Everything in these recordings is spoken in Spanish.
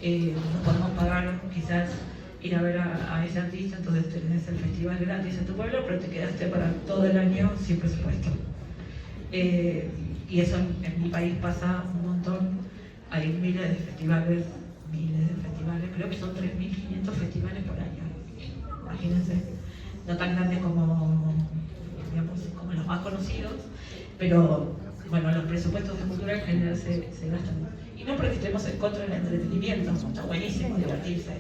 no podemos pagar quizás ir a ver a ese artista, entonces tenés el festival gratis en tu pueblo, pero te quedaste para todo el año sin presupuesto. Y eso en mi país pasa un montón. Hay miles de festivales, creo que son 3.500 festivales por año. Imagínense, no tan grandes como, digamos, como los más conocidos, pero bueno, los presupuestos de cultura en general se gastan. Y no porque estemos en contra del entretenimiento, está buenísimo divertirse.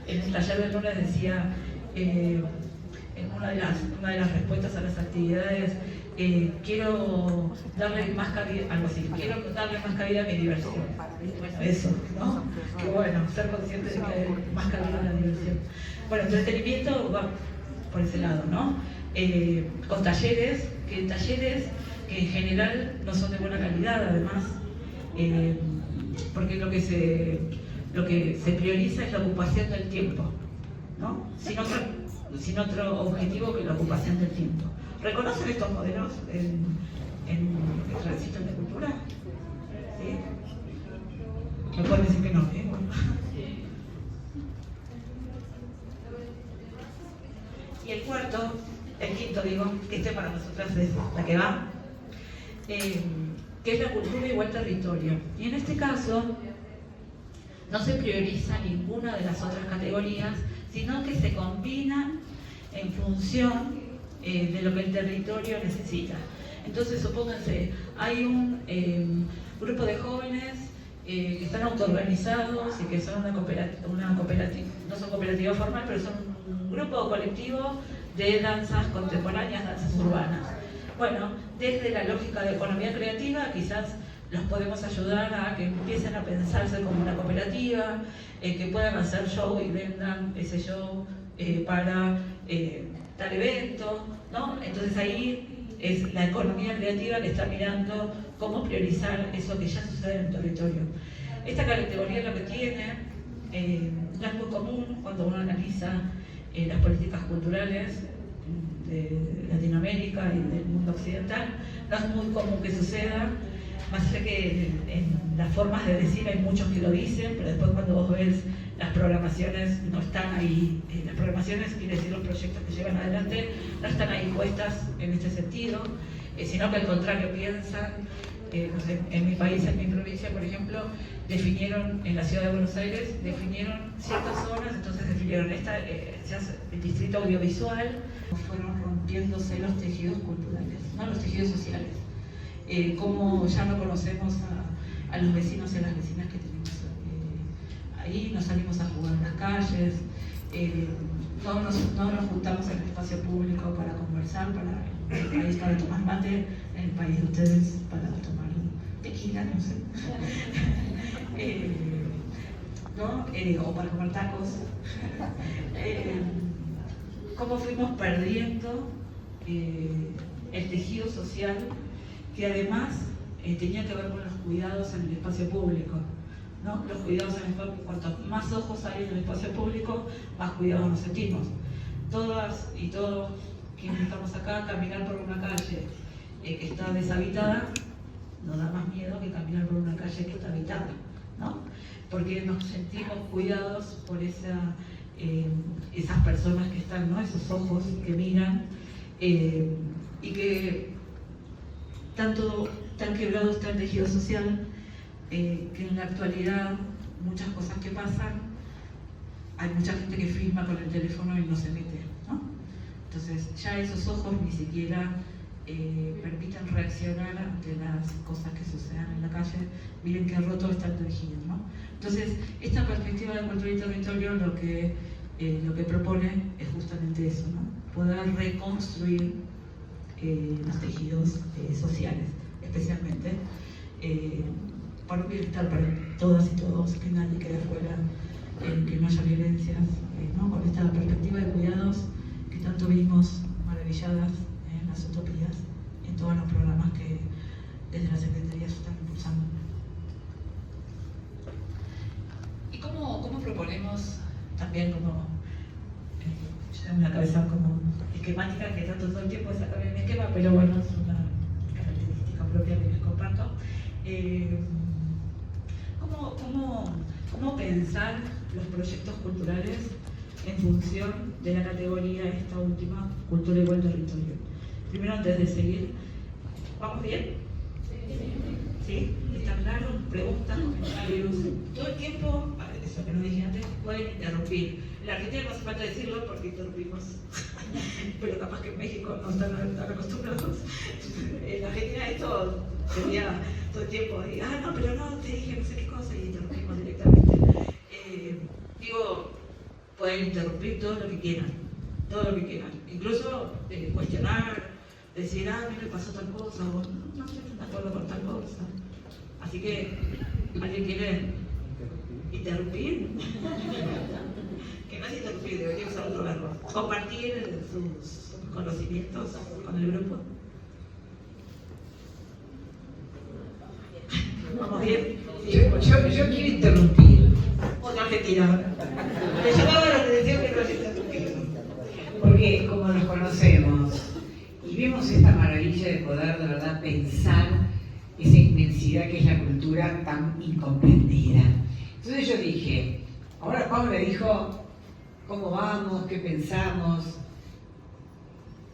En el taller de lunes decía, en una de las respuestas a las actividades, quiero darle más cabida, algo así, quiero darle más cabida a mi diversión. Bueno, eso, ¿no? Que bueno, ser consciente de que hay más cabida a la diversión. Bueno, entretenimiento va por ese lado, ¿no? Con talleres que en general no son de buena calidad, además, porque lo que se prioriza es la ocupación del tiempo, ¿no? Sin otro objetivo que la ocupación del tiempo. ¿Reconocen estos modelos en el recinto de cultura? ¿Sí? Me pueden decir que no, ¿eh? Bueno. Y el quinto, que para nosotras es la que va, que es la cultura igual territorio. Y en este caso, no se prioriza ninguna de las otras categorías, sino que se combinan en función de lo que el territorio necesita. Entonces, supónganse, hay un grupo de jóvenes que están autoorganizados y que son una cooperativa, no son cooperativa formal, pero son un grupo colectivo de danzas contemporáneas, danzas urbanas. Bueno, desde la lógica de economía creativa, quizás los podemos ayudar a que empiecen a pensarse como una cooperativa, que puedan hacer show y vendan ese show para tal evento, ¿no? Entonces ahí es la economía creativa que está mirando cómo priorizar eso que ya sucede en el territorio. Esta categoría lo que tiene, no es muy común cuando uno analiza las políticas culturales de Latinoamérica y del mundo occidental, no es muy común que suceda, más allá que en las formas de decir hay muchos que lo dicen, pero después cuando vos ves las programaciones no están ahí, las programaciones quiere decir los proyectos que llevan adelante, no están ahí puestas en este sentido, sino que al contrario piensan, no sé, en mi país, en mi provincia, por ejemplo, definieron, en la ciudad de Buenos Aires, definieron ciertas zonas, entonces definieron el distrito audiovisual, fueron rompiéndose los tejidos culturales, ¿no? Los tejidos sociales. Como ya no conocemos a los vecinos y a las vecinas que tenemos ahí, nos salimos a jugar en las calles, no nos juntamos en el espacio público para conversar, en el país para tomar mate, en el país de ustedes para tomar tequila, no sé, ¿no? O para comer tacos. Cómo fuimos perdiendo el tejido social que además tenía que ver con los cuidados en el espacio público, ¿no? Los cuidados en el espacio, cuanto más ojos hay en el espacio público, más cuidados nos sentimos. Todas y todos quienes estamos acá, caminar por una calle que está deshabitada, nos da más miedo que caminar por una calle que está habitada, ¿no? Porque nos sentimos cuidados por esas personas que están, ¿no? Esos ojos que miran y que tan quebrado está el tejido social que en la actualidad muchas cosas que pasan, hay mucha gente que filma con el teléfono y no se mete, ¿no? Entonces ya esos ojos ni siquiera permiten reaccionar ante las cosas que sucedan en la calle. Miren qué roto está el tejido, ¿no? Entonces esta perspectiva de cultura y territorio lo que propone es justamente eso, ¿no? Poder reconstruir los tejidos sociales, especialmente para un bienestar para todas y todos, que nadie quede fuera, que no haya violencias, ¿no? Con esta perspectiva de cuidados que tanto vimos maravilladas en las utopías, en todos los programas que desde la Secretaría se están impulsando. ¿Y cómo proponemos también como yo tengo una cabeza como esquemática que trato todo el tiempo de sacar mi esquema, pero bueno, es una característica propia que les comparto. ¿Cómo cómo pensar los proyectos culturales en función de la categoría esta última, cultura igual territorio. Primero, antes de seguir, ¿vamos bien? ¿Sí? ¿Está claro? Preguntas, comentarios. Todo el tiempo, eso que nos dije antes, pueden interrumpir. En la Argentina no hace falta decirlo porque interrumpimos, pero capaz que en México no están acostumbrados. En Argentina esto sería todo el tiempo, no, pero no, te dije no sé qué cosa y interrumpimos directamente. Pueden interrumpir todo lo que quieran, incluso cuestionar, decir, a mí me pasó tal cosa, o no estoy de acuerdo con tal cosa. Así que, ¿alguien quiere interrumpir? Que no es interrumpir, debería usar otro verbo. Compartir sus conocimientos con el grupo. ¿Vamos bien? Yo quiero interrumpir. Otra Argentina. Me llamaba la atención que no es interrumpir. Porque como nos conocemos y vemos esta maravilla de poder de verdad pensar esa inmensidad que es la cultura tan incomprendida. Entonces yo dije, ahora Paula dijo, ¿cómo vamos? ¿Qué pensamos?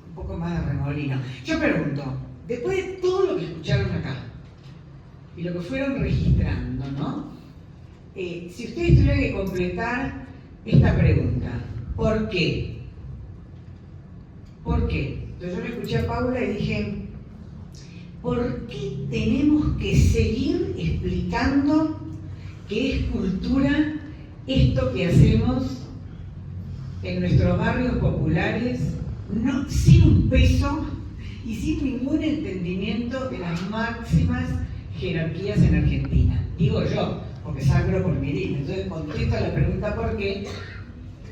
Un poco más de remolino. Yo pregunto, después de todo lo que escucharon acá y lo que fueron registrando, ¿no? Si ustedes tuvieran que completar esta pregunta, ¿por qué? ¿Por qué? Entonces yo le escuché a Paula y dije, ¿por qué tenemos que seguir explicando que es cultura esto que hacemos en nuestros barrios populares, sin un peso y sin ningún entendimiento de las máximas jerarquías en Argentina? Digo yo, porque sangro por mi vida. Entonces contesto a la pregunta ¿por qué?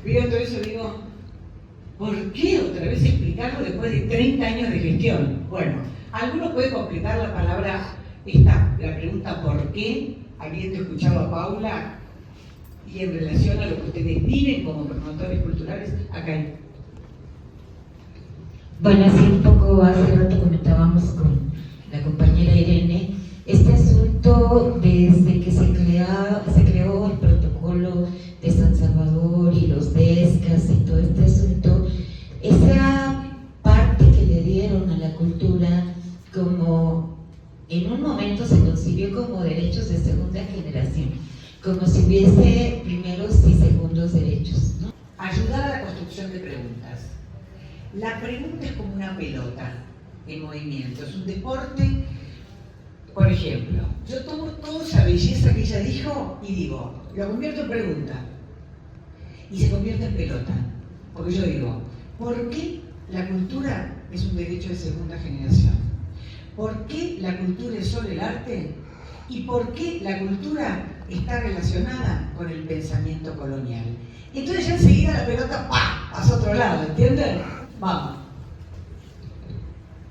Veo todo eso y digo, ¿por qué otra vez explicarlo después de 30 años de gestión? Bueno, alguno puede completar la palabra, la pregunta ¿por qué? Habiendo escuchado a Paula y en relación a lo que ustedes viven como promotores culturales, acá hay. Bueno, así un poco hace rato comentábamos con la compañera Irene, este asunto desde que se creó el protocolo de San Salvador y los DESCAS y todo este asunto, esa parte que le dieron a la cultura como en un momento se concibió como derechos de segunda generación, como si hubiese primeros y segundos derechos, ¿no? Ayudar a la construcción de preguntas. La pregunta es como una pelota en movimiento, es un deporte. Por ejemplo, yo tomo toda esa belleza que ella dijo y digo, lo convierto en pregunta y se convierte en pelota. Porque yo digo, ¿por qué la cultura es un derecho de segunda generación? ¿Por qué la cultura es solo el arte? ¿Y por qué la cultura está relacionada con el pensamiento colonial? Entonces ya enseguida la pelota ¡pah! Pasa a otro lado, ¿entienden? Vamos.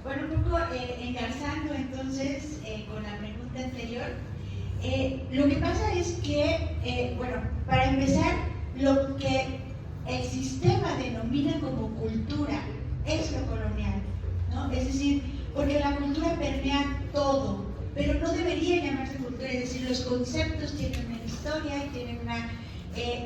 Bueno, un poco engarzando entonces con la pregunta anterior, lo que pasa es que, bueno, para empezar, lo que el sistema denomina como cultura es lo colonial, ¿no? Es decir, porque la cultura permea todo, pero no debería llamarse cultura, es decir, los conceptos tienen una historia y tienen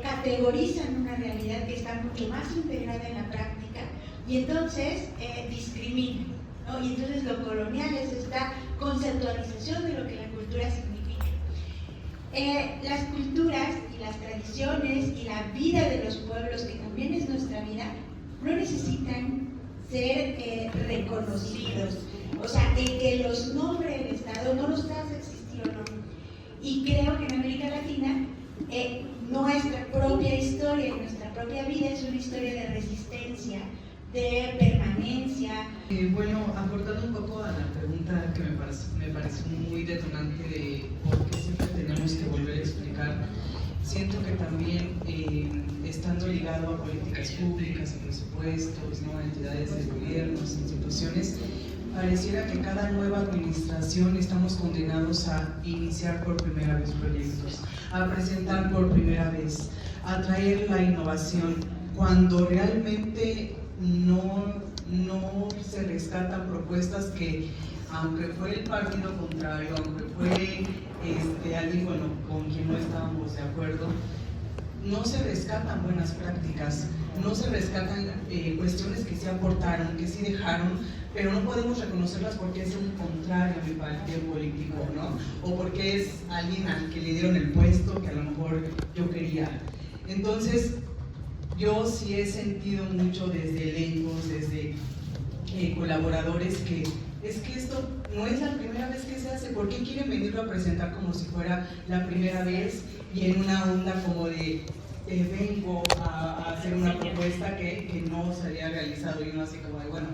categorizan una realidad que está mucho más integrada en la práctica y entonces discriminan, ¿no? Y entonces lo colonial es esta conceptualización de lo que la cultura significa. Las culturas y las tradiciones y la vida de los pueblos, que también es nuestra vida, no necesitan ser reconocidos. O sea, el que los nombre el Estado no los hace existir o no. Y creo que en América Latina nuestra propia historia y nuestra propia vida es una historia de resistencia, de permanencia. Bueno, aportando un poco a la pregunta que me parece muy detonante de por qué siempre tenemos que volver a explicar, siento que también estando ligado a políticas públicas, a presupuestos, ¿no? A entidades de gobiernos, instituciones, pareciera que cada nueva administración estamos condenados a iniciar por primera vez proyectos, a presentar por primera vez, a traer la innovación, cuando realmente no se rescatan propuestas que, aunque fue el partido contrario, aunque fue alguien con quien no estábamos de acuerdo, no se rescatan buenas prácticas, no se rescatan cuestiones que sí aportaron, que sí dejaron, pero no podemos reconocerlas porque es un contrario a mi partido político, ¿no? O porque es alguien al que le dieron el puesto que a lo mejor yo quería. Entonces, yo sí he sentido mucho desde elencos, desde colaboradores, que es que esto no es la primera vez que se hace. ¿Por qué quieren venirlo a presentar como si fuera la primera vez y en una onda como de vengo a hacer una propuesta que no se había realizado? Y uno así como de, bueno,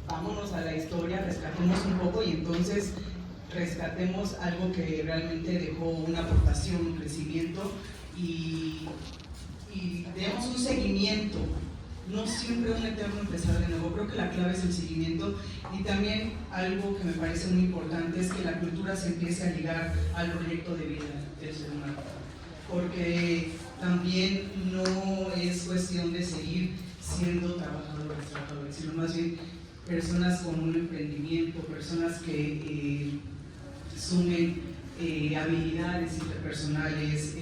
vámonos a la historia, rescatemos un poco y entonces rescatemos algo que realmente dejó una aportación, un crecimiento y demos un seguimiento, no siempre un eterno empezar de nuevo. Creo que la clave es el seguimiento, y también algo que me parece muy importante es que la cultura se empiece a ligar al proyecto de vida del ser humano, porque también no es cuestión de seguir siendo trabajadores, sino más bien personas con un emprendimiento, personas que sumen habilidades interpersonales,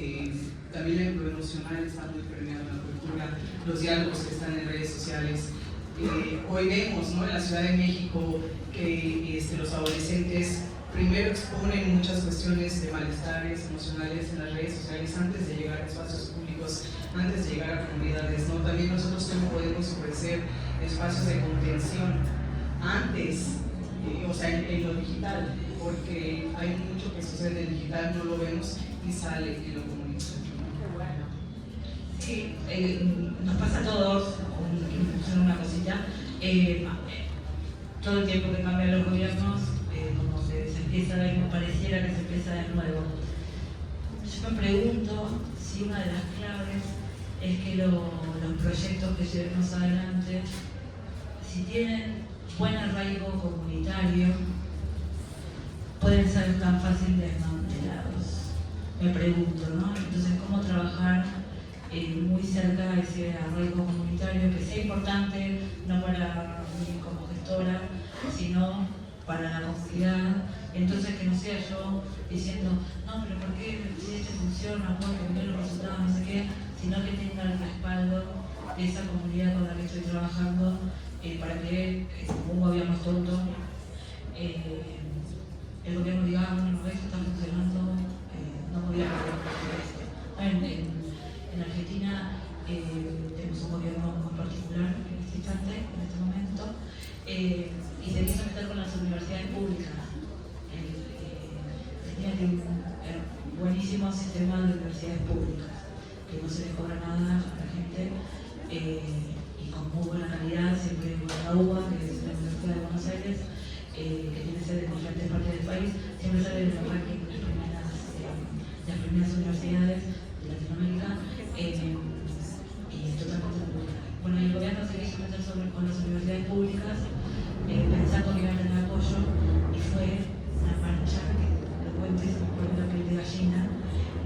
también lo emocional está muy permeado en la cultura, los diálogos que están en redes sociales. Hoy vemos, ¿no?, en la Ciudad de México que los adolescentes primero exponen muchas cuestiones de malestares emocionales en las redes sociales antes de llegar a espacios públicos, antes de llegar a comunidades, ¿no? También nosotros cómo podemos ofrecer espacios de contención antes, o sea, en lo digital, porque hay mucho que sucede en el digital, no lo vemos y sale en lo comunitario. Sí, nos pasa a todos, una cosita, todo el tiempo que cambian los gobiernos, como se empieza a ver, como pareciera que se empieza de nuevo. Yo me pregunto si una de las claves es que los proyectos que llevemos adelante, si tienen buen arraigo comunitario, pueden ser tan fácil desmantelados. Me pregunto, ¿no? Entonces, ¿cómo trabajar muy cerca de ese arraigo comunitario que sea importante, no para mí como gestora, sino para la comunidad? Entonces, que no sea yo diciendo, no, pero ¿por qué si esto funciona? ¿Por qué los resultados? No sé qué, sino que tenga el respaldo de esa comunidad con la que estoy trabajando, para que un gobierno tonto, el gobierno diga, bueno, esto está funcionando, no voy a hacer esto. En Argentina tenemos un gobierno muy particular en este instante, en este momento, y se quiso meter con las universidades públicas. Argentina tiene un buenísimo sistema de universidades públicas, que no se les cobra nada a la gente, y con muy buena calidad, siempre con la UBA, que es la Universidad de Buenos Aires, que tiene sede en diferentes partes del país, siempre sale en el ranking de las primeras universidades de Latinoamérica, y es totalmente pública. Bueno, el gobierno se quiso meter con las universidades públicas, pensando que iban a tener apoyo, y fue una marcha que lo cuentes por una piel de gallina,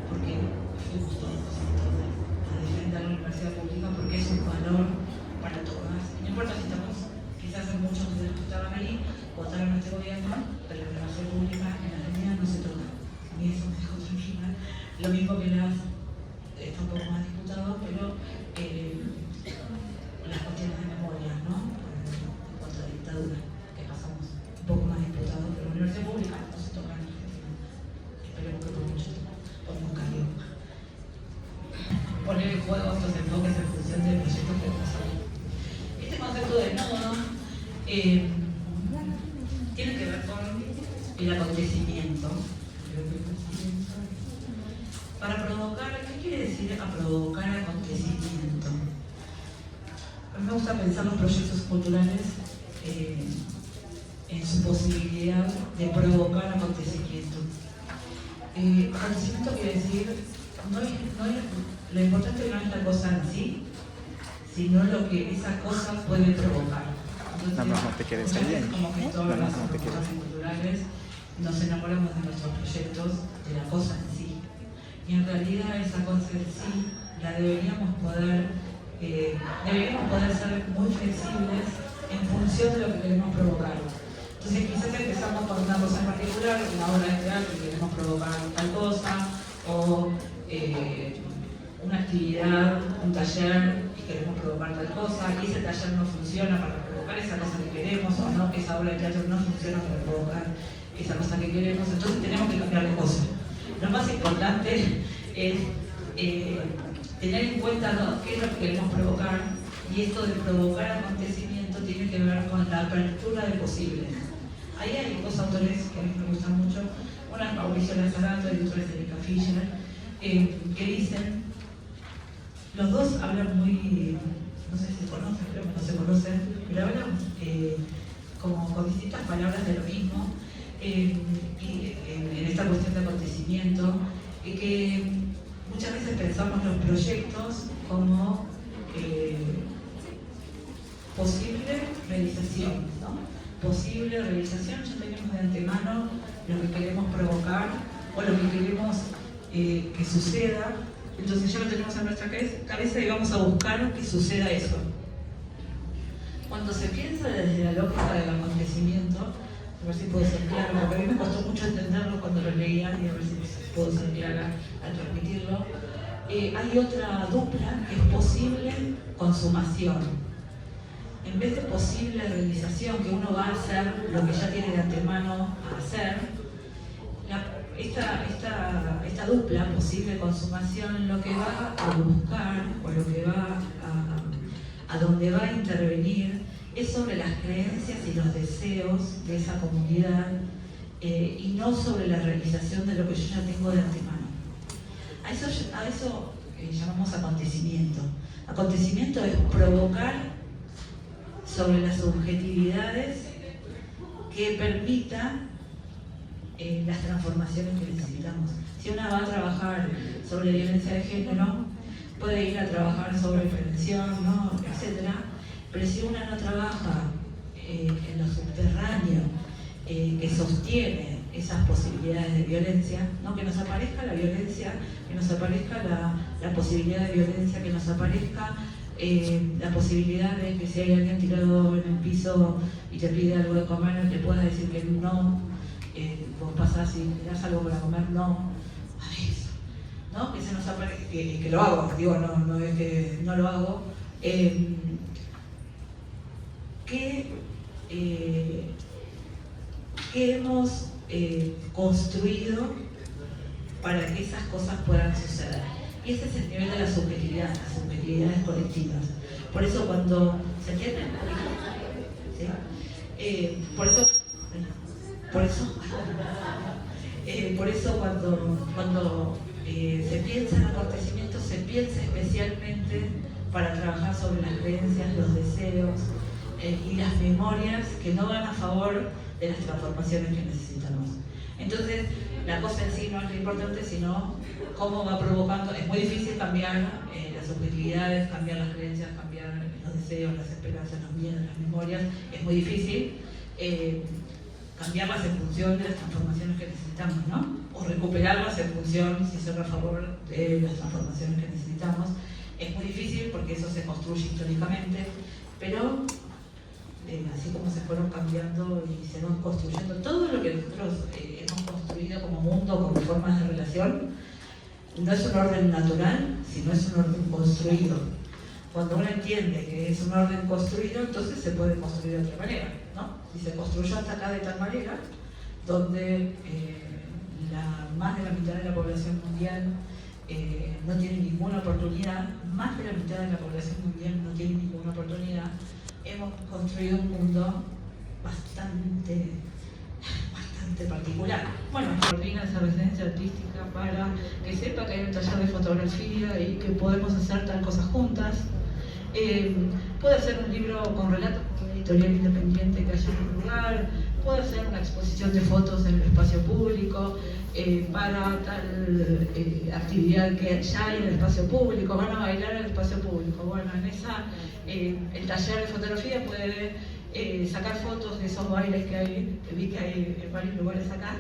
porque fuimos todos a defender la universidad pública, porque es un valor para todas. No importa si estamos, quizás hay muchos de los que estaban ahí, votaron a este gobierno, pero la universidad pública en Argentina no se toca. A mí eso me dejó tranquila. Lo mismo que está un poco más disputado, pero las cuestiones de memoria, ¿no? En cuanto a la dictadura, que pasamos un poco más disputado, pero la universidad pública no se toca en Argentina. Esperemos que por mucho tiempo, por nunca digo. Poner en juego estos enfoques en función del proyecto que pasó. Este concepto de nodo tiene que ver con el acontecimiento. Para provocar, ¿qué quiere decir a provocar acontecimiento? A mí me gusta pensar los proyectos culturales en su posibilidad de provocar acontecimiento. Acontecimiento quiere decir, lo importante no es la cosa en sí, sino lo que esa cosa puede provocar. Entonces, no te quedes ahí. Como gestoras, culturales, nos enamoramos de nuestros proyectos, de la cosa en sí. Y en realidad esa cosa en sí la deberíamos poder ser muy flexibles en función de lo que queremos provocar. Entonces quizás empezamos con una cosa en particular, una obra de teatro y queremos provocar tal cosa, o una actividad, un taller y queremos provocar tal cosa, y ese taller no funciona para provocar esa cosa que queremos, o no, esa obra de teatro no funciona para provocar esa cosa que queremos, entonces tenemos que cambiar de cosa. Lo más importante es tener en cuenta, ¿no?, qué es lo que queremos provocar, y esto de provocar acontecimiento tiene que ver con la apertura de posibles. Ahí hay dos autores que a mí me gustan mucho, una es Mauricio Lazarato y otra es Erika Fischer, que dicen, los dos hablan muy, no sé si se conocen, creo que no se conocen, pero hablan como con distintas palabras de lo mismo, y en esta cuestión de acontecimiento, que muchas veces pensamos los proyectos como posible realización, ¿no? Posible realización, ya tenemos de antemano lo que queremos provocar o lo que queremos que suceda, entonces ya lo tenemos en nuestra cabeza y vamos a buscar que suceda eso. Cuando se piensa desde la lógica del acontecimiento, a ver si puedo ser clara, porque a mí me costó mucho entenderlo cuando lo leía y a ver si puedo ser clara al transmitirlo, hay otra dupla que es posible consumación. En vez de posible realización, que uno va a hacer lo que ya tiene de antemano a hacer, esta dupla, posible consumación, lo que va a buscar, o lo que va a donde va a intervenir, es sobre las creencias y los deseos de esa comunidad, y no sobre la realización de lo que yo ya tengo de antemano. A eso llamamos acontecimiento. Acontecimiento es provocar sobre las subjetividades que permitan las transformaciones que necesitamos. Si una va a trabajar sobre violencia de género, puede ir a trabajar sobre prevención, ¿no?, etcétera, pero si una no trabaja en lo subterráneo que sostiene esas posibilidades de violencia, ¿no?, que nos aparezca la violencia, que nos aparezca la posibilidad de violencia, que nos aparezca la posibilidad de que si hay alguien tirado en el piso y te pide algo de comer, te puedas decir que no, vos pasás y te das algo para comer, no, a eso, ¿no? Que se nos aparezca, que lo hago, digo, no es que no lo hago, que hemos construido para que esas cosas puedan suceder. Y ese es el nivel de la subjetividad, las subjetividades colectivas. Por eso cuando ¿se entiende? ¿Sí? Por eso cuando se piensa en acontecimientos, se piensa especialmente para trabajar sobre las creencias, los deseos y las memorias que no van a favor de las transformaciones que necesitamos. Entonces, la cosa en sí no es lo importante, sino cómo va provocando. Es muy difícil cambiar las subjetividades, cambiar las creencias, cambiar los deseos, las esperanzas, los miedos, las memorias. Es muy difícil cambiarlas en función de las transformaciones que necesitamos, ¿no? O recuperarlas en función, si son a favor de las transformaciones que necesitamos. Es muy difícil porque eso se construye históricamente, pero así como se fueron cambiando y se van construyendo todo lo que nosotros hemos construido como mundo, como formas de relación, no es un orden natural, sino es un orden construido. Cuando uno entiende que es un orden construido, entonces se puede construir de otra manera, ¿no? Si se construyó hasta acá de tal manera, donde más de la mitad de la población mundial no tiene ninguna oportunidad, más de la mitad de la población mundial no tiene ninguna oportunidad, hemos construido un mundo bastante particular. Bueno, coordina esa residencia artística para que sepa que hay un taller de fotografía y que podemos hacer tal cosa juntas. Puede hacer un libro con relatos con una editorial independiente que haya en un lugar, puede hacer una exposición de fotos en el espacio público para tal actividad que ya hay en el espacio público, van a bailar en el espacio público. Bueno, en el taller de fotografía puede sacar fotos de esos bailes que hay, que vi que hay en varios lugares acá,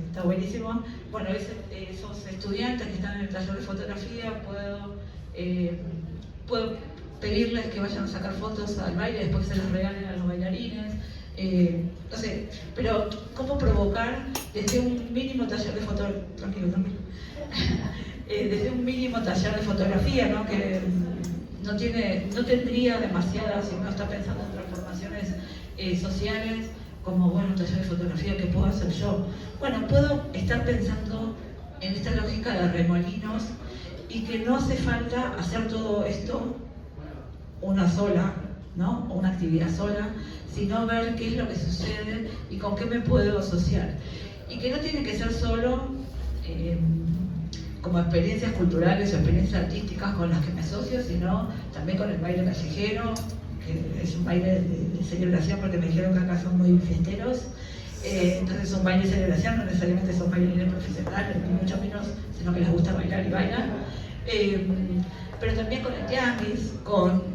está buenísimo. Bueno, esos estudiantes que están en el taller de fotografía puedo pedirles que vayan a sacar fotos al baile, después se las regalen a los bailarines. no sé, pero cómo provocar desde un mínimo taller de desde un mínimo taller de fotografía, ¿no? Que no tendría demasiadas, si uno está pensando en transformaciones sociales, como, bueno, un taller de fotografía, ¿qué puedo hacer yo? Bueno, puedo estar pensando en esta lógica de remolinos y que no hace falta hacer todo esto una sola, ¿no? O una actividad sola, sino ver qué es lo que sucede y con qué me puedo asociar. Y que no tiene que ser solo como experiencias culturales o experiencias artísticas con las que me asocio, sino también con el baile callejero, que es un baile de celebración, porque me dijeron que acá son muy fiesteros. Entonces es un baile de celebración, no necesariamente son bailarines profesionales, ni mucho menos, sino que les gusta bailar y bailan. Pero también con el tianguis, con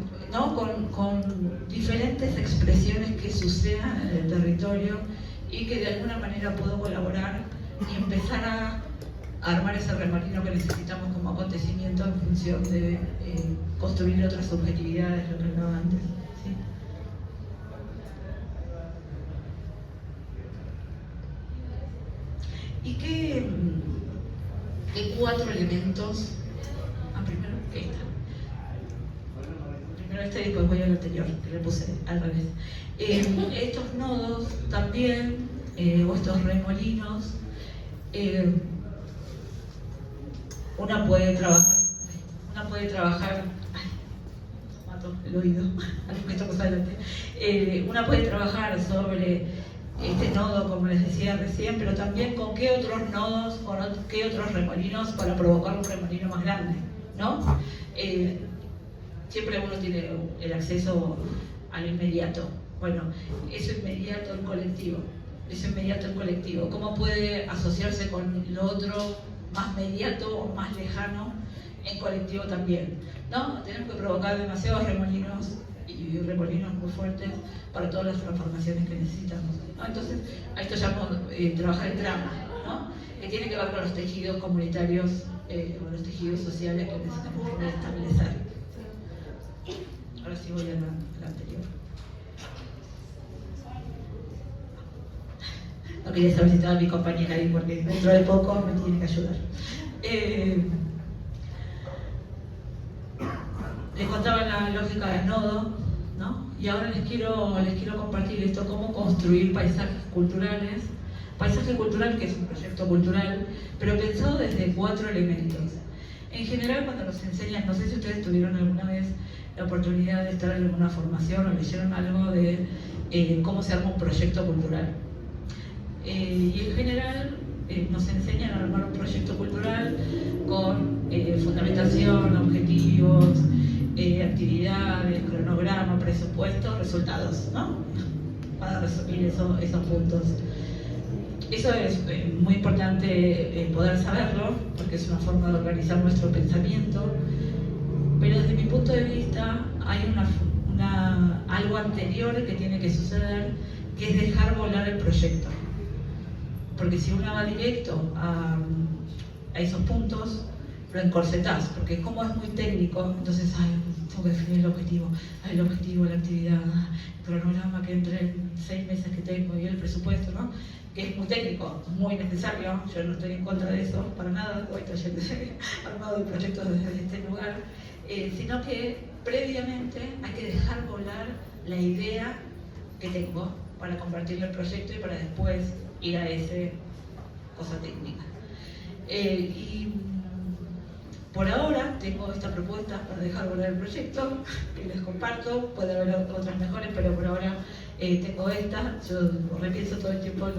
diferentes expresiones que sucedan en el territorio y que de alguna manera puedo colaborar y empezar a armar ese remolino que necesitamos como acontecimiento en función de construir otras subjetividades, lo que hablaba antes. ¿Sí? ¿Y qué 4 elementos? Primero esta. Primero esta y después voy al anterior, que le puse al revés. Estos nodos también, o estos remolinos, una puede trabajar, mato el oído, algo que está más adelante. Una puede trabajar sobre este nodo, como les decía recién, pero también con qué otros nodos, con qué otros remolinos para provocar un remolino más grande, ¿no? Siempre uno tiene el acceso a lo inmediato. Bueno, eso inmediato el colectivo, ¿cómo puede asociarse con lo otro más mediato o más lejano en colectivo también? ¿No? Tenemos que provocar demasiados remolinos y remolinos muy fuertes para todas las transformaciones que necesitamos, ¿no? Entonces, a esto llamamos trabajar el drama, ¿no? Que tiene que ver con los tejidos comunitarios o los tejidos sociales que necesitamos establecer. Ahora sí voy a la anterior. No quería saber si estaba mi compañera ahí porque dentro de poco me tiene que ayudar. Les contaba la lógica del nodo, ¿no? Y ahora les quiero compartir esto, cómo construir paisajes culturales. Paisaje cultural, que es un proyecto cultural, pero pensado desde 4 elementos. En general, cuando nos enseñan, no sé si ustedes tuvieron alguna vez la oportunidad de estar en alguna formación o leyeron algo de cómo se arma un proyecto cultural. Y en general nos enseñan a armar un proyecto cultural con fundamentación, objetivos, actividades, cronograma, presupuestos, resultados, ¿no? Para resumir esos puntos. Eso es muy importante poder saberlo, porque es una forma de organizar nuestro pensamiento, pero desde mi punto de vista hay algo anterior que tiene que suceder, que es dejar volar el proyecto. Porque si uno va directo a esos puntos, lo encorsetás, porque como es muy técnico, entonces, tengo que definir el objetivo, la actividad, el cronograma que entre en 6 meses que tengo y el presupuesto, ¿no? Que es muy técnico, muy necesario, yo no estoy en contra de eso, para nada, hoy estoy armado de proyectos desde este lugar, sino que previamente hay que dejar volar la idea que tengo para convertirlo en proyecto y para después ir a esa cosa técnica. Y por ahora tengo esta propuesta para dejar volar el proyecto, que les comparto, puede haber otras mejores, pero por ahora tengo esta. Yo repienso todo el tiempo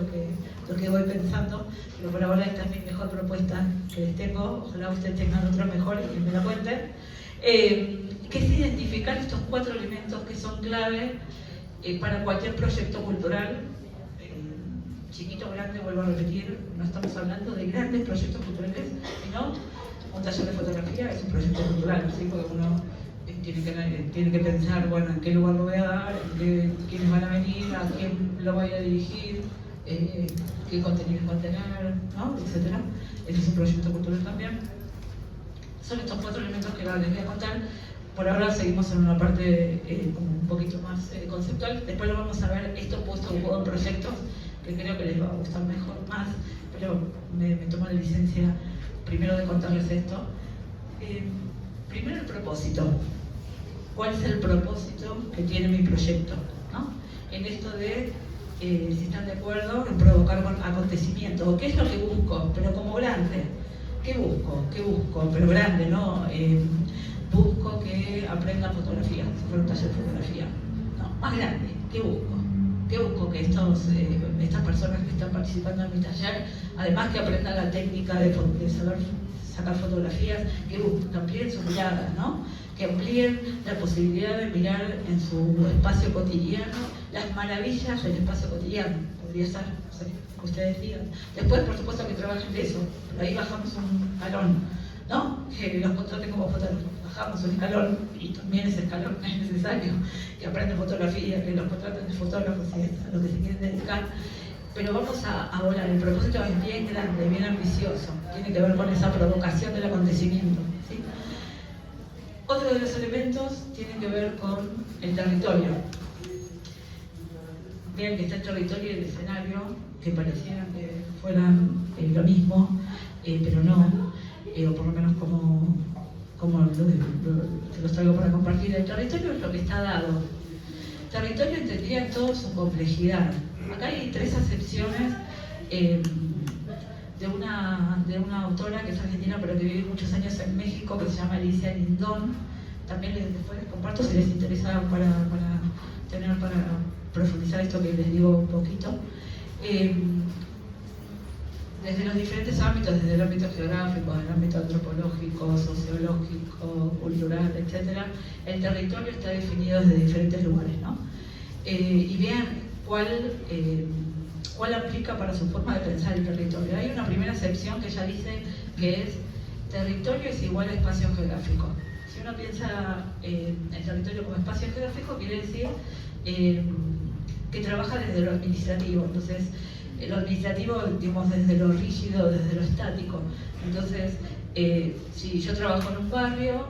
lo que voy pensando, pero por ahora esta es mi mejor propuesta que les tengo. Ojalá ustedes tengan otras mejores y me la cuenten. Que es identificar estos 4 elementos que son clave para cualquier proyecto cultural, chiquito o grande, vuelvo a repetir, no estamos hablando de grandes proyectos culturales, sino un taller de fotografía es un proyecto cultural, ¿sí? Porque uno tiene que pensar, bueno, en qué lugar lo voy a dar, quiénes van a venir, a quién lo voy a dirigir, qué contenidos va a tener, ¿no? Etcétera. Ese es un proyecto cultural también. Son estos 4 elementos que les voy a contar, por ahora seguimos en una parte como un poquito más conceptual. Después lo vamos a ver esto puesto en proyectos que creo que les va a gustar mejor, más, pero me tomo la licencia primero de contarles esto. Primero el propósito. ¿Cuál es el propósito que tiene mi proyecto? ¿No? En esto de, si están de acuerdo, en provocar acontecimientos. ¿O qué es lo que busco? Pero como grande. ¿Qué busco? ¿Qué busco? Pero grande, ¿no? Busco que aprenda fotografía, sobre un taller de fotografía. No, más grande. ¿Qué busco? ¿Qué busco? Que estas personas que están participando en mi taller, además que aprendan la técnica de saber sacar fotografías, que amplíen su mirada, ¿no? Que amplíen la posibilidad de mirar en su espacio cotidiano las maravillas del espacio cotidiano. Podría ser, no sé, que ustedes digan. Después, por supuesto, que trabajen de eso, pero ahí bajamos un escalón, ¿no? Que los contraten como fotógrafos. Bajamos un escalón, y también ese escalón es necesario, que aprendan fotografía, que los contraten de fotógrafos, y a lo que se quieren dedicar. Pero vamos a volar. El propósito es bien grande, bien ambicioso. Tiene que ver con esa provocación del acontecimiento, ¿sí? Otro de los elementos tiene que ver con el territorio. Vean que está el territorio y el escenario, que parecieran que fueran lo mismo, pero no, o por lo menos como se los traigo para compartir. El territorio es lo que está dado. El territorio entendería toda su complejidad. Acá hay 3 acepciones de una autora que es argentina pero que vive muchos años en México, que se llama Alicia Lindón. También después les comparto si les interesa para profundizar esto que les digo un poquito. Desde los diferentes ámbitos, desde el ámbito geográfico, el ámbito antropológico, sociológico, cultural, etc., el territorio está definido desde diferentes lugares, ¿no? Y vean cuál aplica para su forma de pensar el territorio. Hay una primera acepción que ella dice que es: territorio es igual a espacio geográfico. Si uno piensa el territorio como espacio geográfico, quiere decir que trabaja desde lo administrativo. Entonces, lo administrativo, digamos, desde lo rígido, desde lo estático. Entonces, si yo trabajo en un barrio,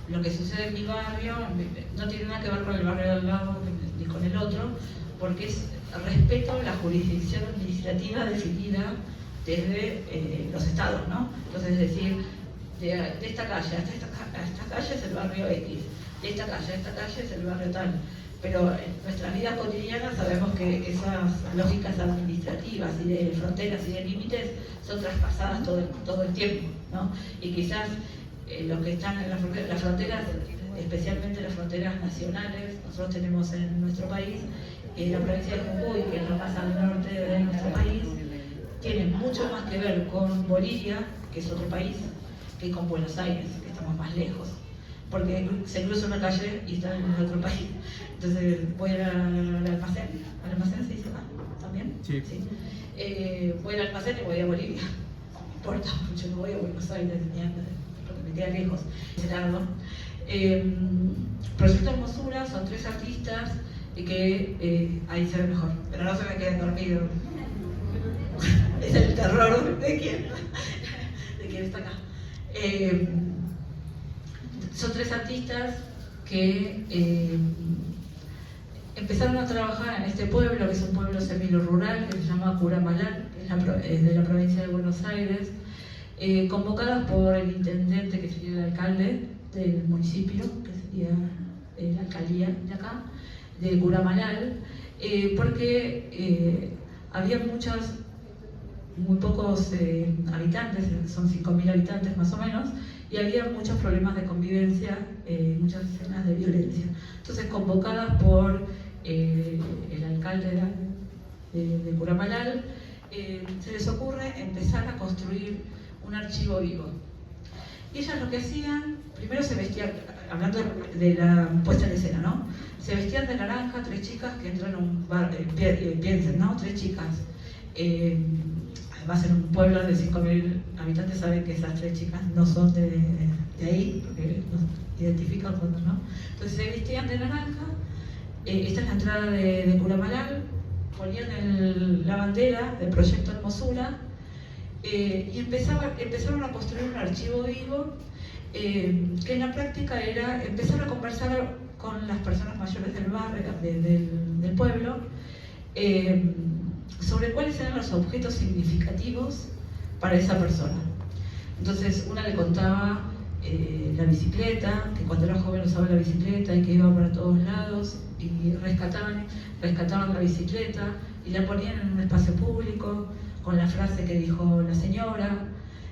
lo que sucede en mi barrio no tiene nada que ver con el barrio del lado ni con el otro, porque es respeto la jurisdicción administrativa definida desde los estados, ¿no? Entonces, es decir, de esta calle hasta esta calle es el barrio X, de esta calle a esta calle es el barrio tal. Pero en nuestras vidas cotidianas sabemos que esas lógicas administrativas y de fronteras y de límites son traspasadas todo el tiempo, ¿no? Y quizás los que están en las fronteras, especialmente las fronteras nacionales, nosotros tenemos en nuestro país, la provincia de Jujuy, que es la más al norte de nuestro país, tiene mucho más que ver con Bolivia, que es otro país, que con Buenos Aires, que estamos más lejos. Porque se cruza una calle y está en otro país. Entonces voy al almacén. ¿Al almacén se dice acá? ¿También? Sí. Voy al almacén y voy a Bolivia. No importa mucho, no voy a Buenos Aires, porque me queda lejos. Gerardo. Proyecto Hermosura son 3 artistas que ahí se ve mejor, pero no se me queden dormidos. Es el terror de quien está acá. Son 3 artistas que empezaron a trabajar en este pueblo, que es un pueblo semi-rural, que se llama Curamalal, que es de la provincia de Buenos Aires, convocadas por el intendente, que sería el alcalde del municipio, que sería la alcaldía de acá, de Curamalal, porque había muy pocos habitantes, son 5.000 habitantes más o menos, y había muchos problemas de convivencia, muchas escenas de violencia. Entonces, convocadas por el alcalde de Curamalal, se les ocurre empezar a construir un archivo vivo. Y ellas lo que hacían, primero se vestían, hablando de la puesta en escena, ¿no? Se vestían de naranja 3 chicas que entran a un bar, piensen, ¿no? 3 chicas. Además, en un pueblo de 5.000 habitantes saben que esas 3 chicas no son de ahí, porque nos identifican cuando no. Entonces se vestían de naranja. Esta es la entrada de Curamalal. Ponían la bandera del Proyecto Hermosura y empezaron a construir un archivo vivo que en la práctica era empezar a conversar con las personas mayores del barrio, del pueblo, sobre cuáles eran los objetos significativos para esa persona. Entonces una le contaba la bicicleta, que cuando era joven usaba la bicicleta y que iba para todos lados, y rescataban la bicicleta y la ponían en un espacio público con la frase que dijo la señora.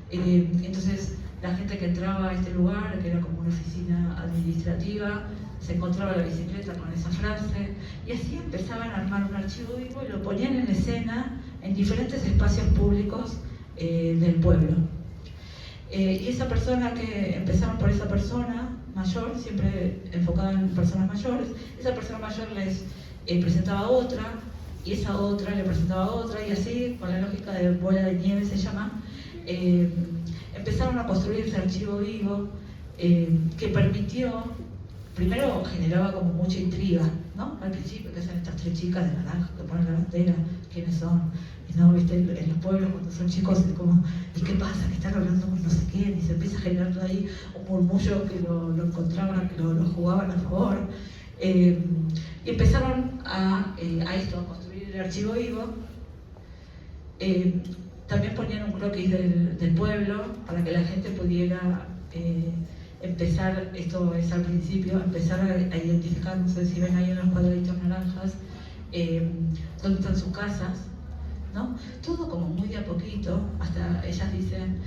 Entonces la gente que entraba a este lugar, que era como una oficina administrativa, se encontraba la bicicleta con esa frase, y así empezaban a armar un archivo vivo y lo ponían en escena en diferentes espacios públicos del pueblo. Y esa persona que empezaban por esa persona mayor, siempre enfocada en personas mayores, esa persona mayor les presentaba a otra, y esa otra le presentaba a otra, y así, con la lógica de bola de nieve se llama, empezaron a construir ese archivo vivo que permitió, primero generaba como mucha intriga, ¿no? Al principio, que hacen estas tres chicas de naranja que ponen la bandera, ¿quiénes son? Y no, viste, en los pueblos cuando son chicos es como, ¿y qué pasa? Que están hablando con no sé quién, y se empieza a generar ahí un murmullo que lo encontraban, que lo jugaban a favor. Y empezaron a construir el archivo vivo. También ponían un croquis del pueblo para que la gente pudiera empezar, esto es al principio, empezar a identificar, no sé si ven ahí en los cuadraditos naranjas, dónde están sus casas, ¿no? Todo como muy de a poquito, hasta ellas dicen,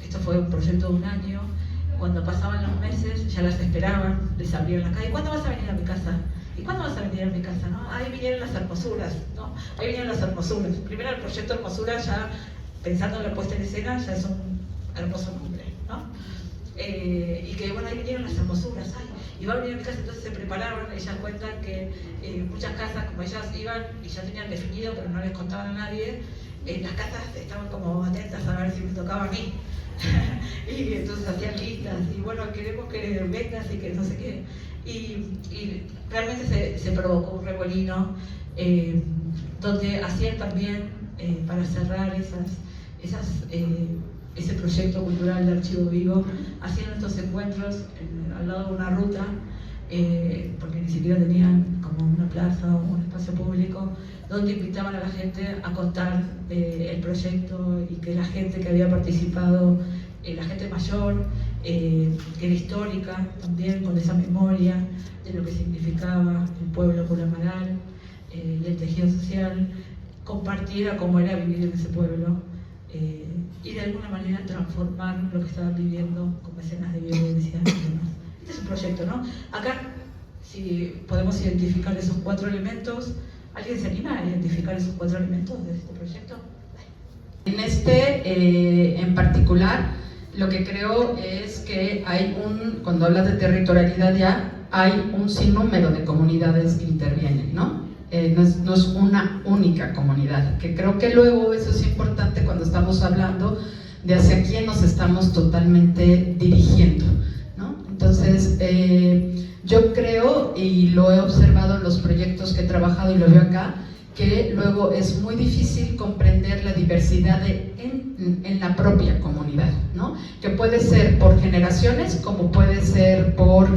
esto fue un proyecto de un año, cuando pasaban los meses ya las esperaban, les abrían la calle, ¿cuándo vas a venir a mi casa? ¿Y cuándo vas a venir a mi casa? ¿No? Ahí vinieron las hermosuras, ¿no? Ahí vinieron las hermosuras. Primero el proyecto Hermosura, ya pensando en la puesta en escena, ya es un hermoso nombre, ¿no? Y que bueno, ahí vinieron las hermosuras, ay, y va a venir a mi casa, entonces se prepararon. Ellas cuentan que muchas casas, como ellas iban y ya tenían definido, pero no les contaban a nadie, las casas estaban como atentas a ver si me tocaba a mí. Y entonces hacían listas, y bueno, queremos que vengas y que no sé qué. Y realmente se provocó un remolino donde hacían también, para cerrar ese proyecto cultural de Archivo Vivo, hacían estos encuentros al lado de una ruta, porque ni siquiera tenían como una plaza o un espacio público, donde invitaban a la gente a contar el proyecto, y que la gente que había participado, la gente mayor, que era histórica también, con esa memoria de lo que significaba el pueblo curamaral y el tejido social, compartiera cómo era vivir en ese pueblo, y de alguna manera transformar lo que estaban viviendo como escenas de violencia y demás. Este es un proyecto, ¿no? Acá, si podemos identificar esos 4 elementos, ¿alguien se anima a identificar esos 4 elementos de este proyecto? En en particular, lo que creo es que hay cuando hablas de territorialidad ya, hay un sinnúmero de comunidades que intervienen, ¿no? No es una única comunidad, que creo que luego eso es importante cuando estamos hablando de hacia quién nos estamos totalmente dirigiendo, ¿no? Entonces, yo creo, y lo he observado en los proyectos que he trabajado y lo veo acá, que luego es muy difícil comprender la diversidad en la propia comunidad, ¿no? Que puede ser por generaciones, como puede ser por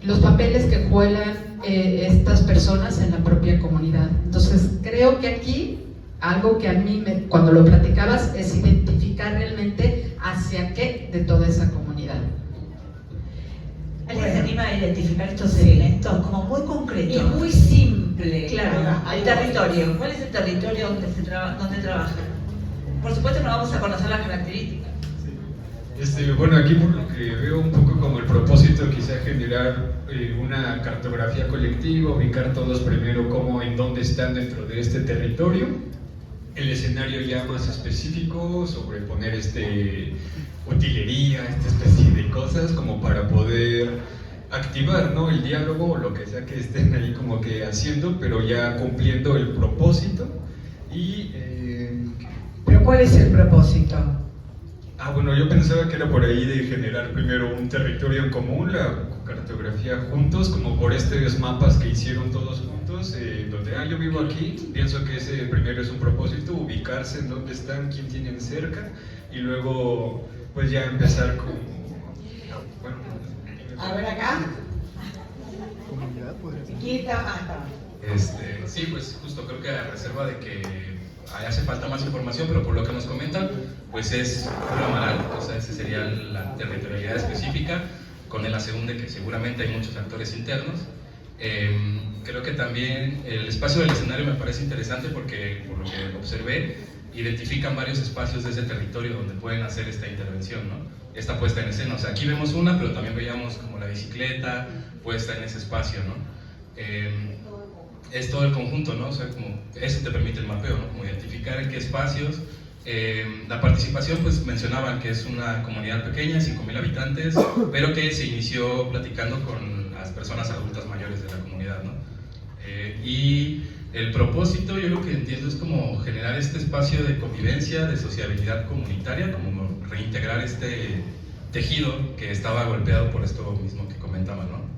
los papeles que juegan estas personas en la propia comunidad. Entonces creo que aquí algo que a mí cuando lo platicabas es identificar realmente hacia qué de toda esa comunidad. ¿Alguien se anima a identificar estos elementos como muy concretos? Y muy simple. Claro, el territorio. ¿Cuál es el territorio donde trabajan? Por supuesto no vamos a conocer las características. Bueno, aquí por lo que veo un poco como el propósito quizá generar una cartografía colectiva, ubicar todos primero cómo, en dónde están dentro de este territorio, el escenario ya más específico, sobreponer utilería, esta especie de cosas como para poder activar, ¿no?, el diálogo o lo que sea que estén ahí como que haciendo, pero ya cumpliendo el propósito. ¿Pero cuál es el propósito? Bueno, yo pensaba que era por ahí de generar primero un territorio en común, la cartografía juntos, como por estos mapas que hicieron todos juntos, donde yo vivo aquí, pienso que ese primero es un propósito, ubicarse en dónde están, quién tienen cerca, y luego pues ya empezar con... Bueno, A ver acá. ¿Quién está? Sí, pues justo creo que a reserva de que hace falta más información, pero por lo que nos comentan, pues es pura Amaral, o sea, esa sería la territorialidad específica, con el asegún de que seguramente hay muchos actores internos. Creo que también el espacio del escenario me parece interesante porque, por lo que observé, identifican varios espacios de ese territorio donde pueden hacer esta intervención, ¿no? Esta puesta en escena. O sea, aquí vemos una, pero también veíamos como la bicicleta puesta en ese espacio, ¿no? Es todo el conjunto, ¿no? O sea, como eso te permite el mapeo, ¿no? Como identificar en qué espacios. La participación, pues mencionaban que es una comunidad pequeña, 5.000 habitantes, pero que se inició platicando con las personas adultas mayores de la comunidad, ¿no? Y el propósito, yo lo que entiendo es como generar este espacio de convivencia, de sociabilidad comunitaria, como reintegrar este tejido que estaba golpeado por esto mismo que comentaban, ¿no?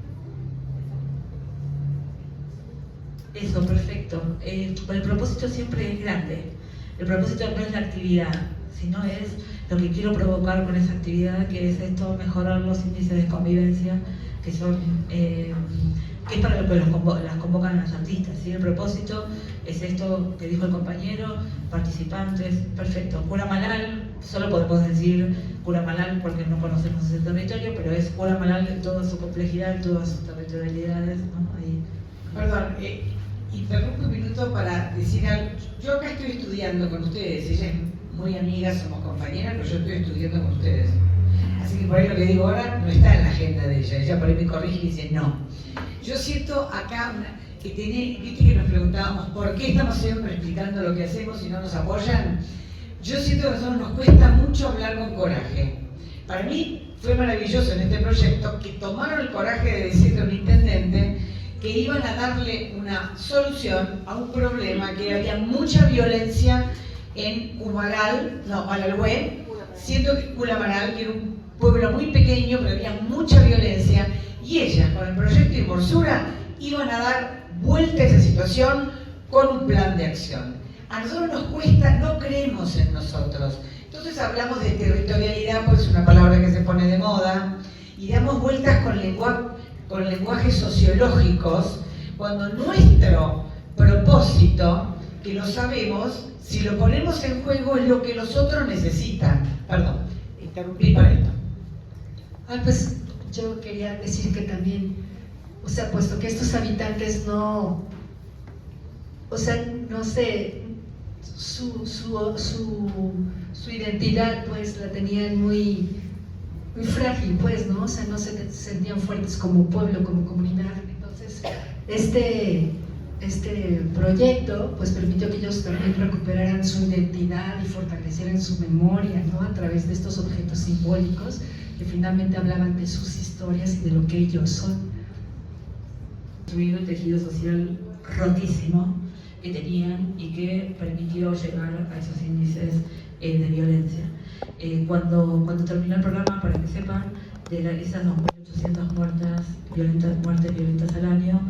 Eso, perfecto. El propósito siempre es grande. El propósito no es la actividad, sino es lo que quiero provocar con esa actividad, que es esto, mejorar los índices de convivencia, que son... que es para lo que las convocan los artistas, ¿sí? El propósito es esto que dijo el compañero, participantes, perfecto. Curamalal, solo podemos decir Curamalal porque no conocemos ese territorio, pero es Curamalal en toda su complejidad, en todas sus territorialidades, ¿no? Ahí. Perdón, interrumpo un minuto para decir algo. Yo acá estoy estudiando con ustedes, ella es muy amiga, somos compañeras, pero yo estoy estudiando con ustedes. Así que por ahí lo que digo ahora no está en la agenda de ella, ella por ahí me corrige y dice no. Yo siento acá viste que nos preguntábamos por qué estamos siempre explicando lo que hacemos y no nos apoyan. Yo siento que a nosotros nos cuesta mucho hablar con coraje. Para mí fue maravilloso en este proyecto que tomaron el coraje de decirle a un intendente que iban a darle una solución a un problema, que había mucha violencia en Alalhue, siendo que Culamalal, que era un pueblo muy pequeño, pero había mucha violencia, y ellas, con el proyecto Inmorsura, iban a dar vuelta a esa situación con un plan de acción. A nosotros nos cuesta, no creemos en nosotros. Entonces hablamos de territorialidad, pues es una palabra que se pone de moda, y damos vueltas con lenguajes sociológicos, cuando nuestro propósito, que lo sabemos, si lo ponemos en juego es lo que los otros necesitan. Perdón, interrumpí para esto. Pues yo quería decir que también, o sea, puesto que estos habitantes no, o sea, no sé, su identidad pues la tenían muy frágil, pues, ¿no? O sea, no se sentían fuertes como pueblo, como comunidad. Entonces, este proyecto pues permitió que ellos también recuperaran su identidad y fortalecieran su memoria, ¿no? A través de estos objetos simbólicos que finalmente hablaban de sus historias y de lo que ellos son. Construir un tejido social rotísimo que tenían y que permitió llegar a esos índices de violencia. Cuando terminó el programa, para que sepan, de esas 2.800 muertes violentas al año,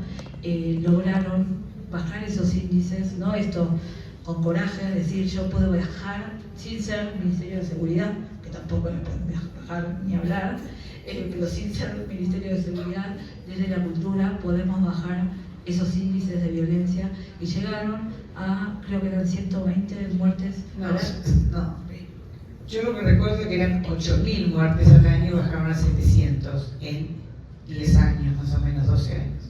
lograron bajar esos índices, ¿no? Esto con coraje, es decir, yo puedo viajar sin ser Ministerio de Seguridad, que tampoco le pueden bajar ni hablar, pero sin ser Ministerio de Seguridad, desde la cultura podemos bajar esos índices de violencia y llegaron a, creo que eran 120 muertes. No. Yo lo que recuerdo es que eran 8.000 muertes al año y bajaron a 700 en 10 años, más o menos 12 años.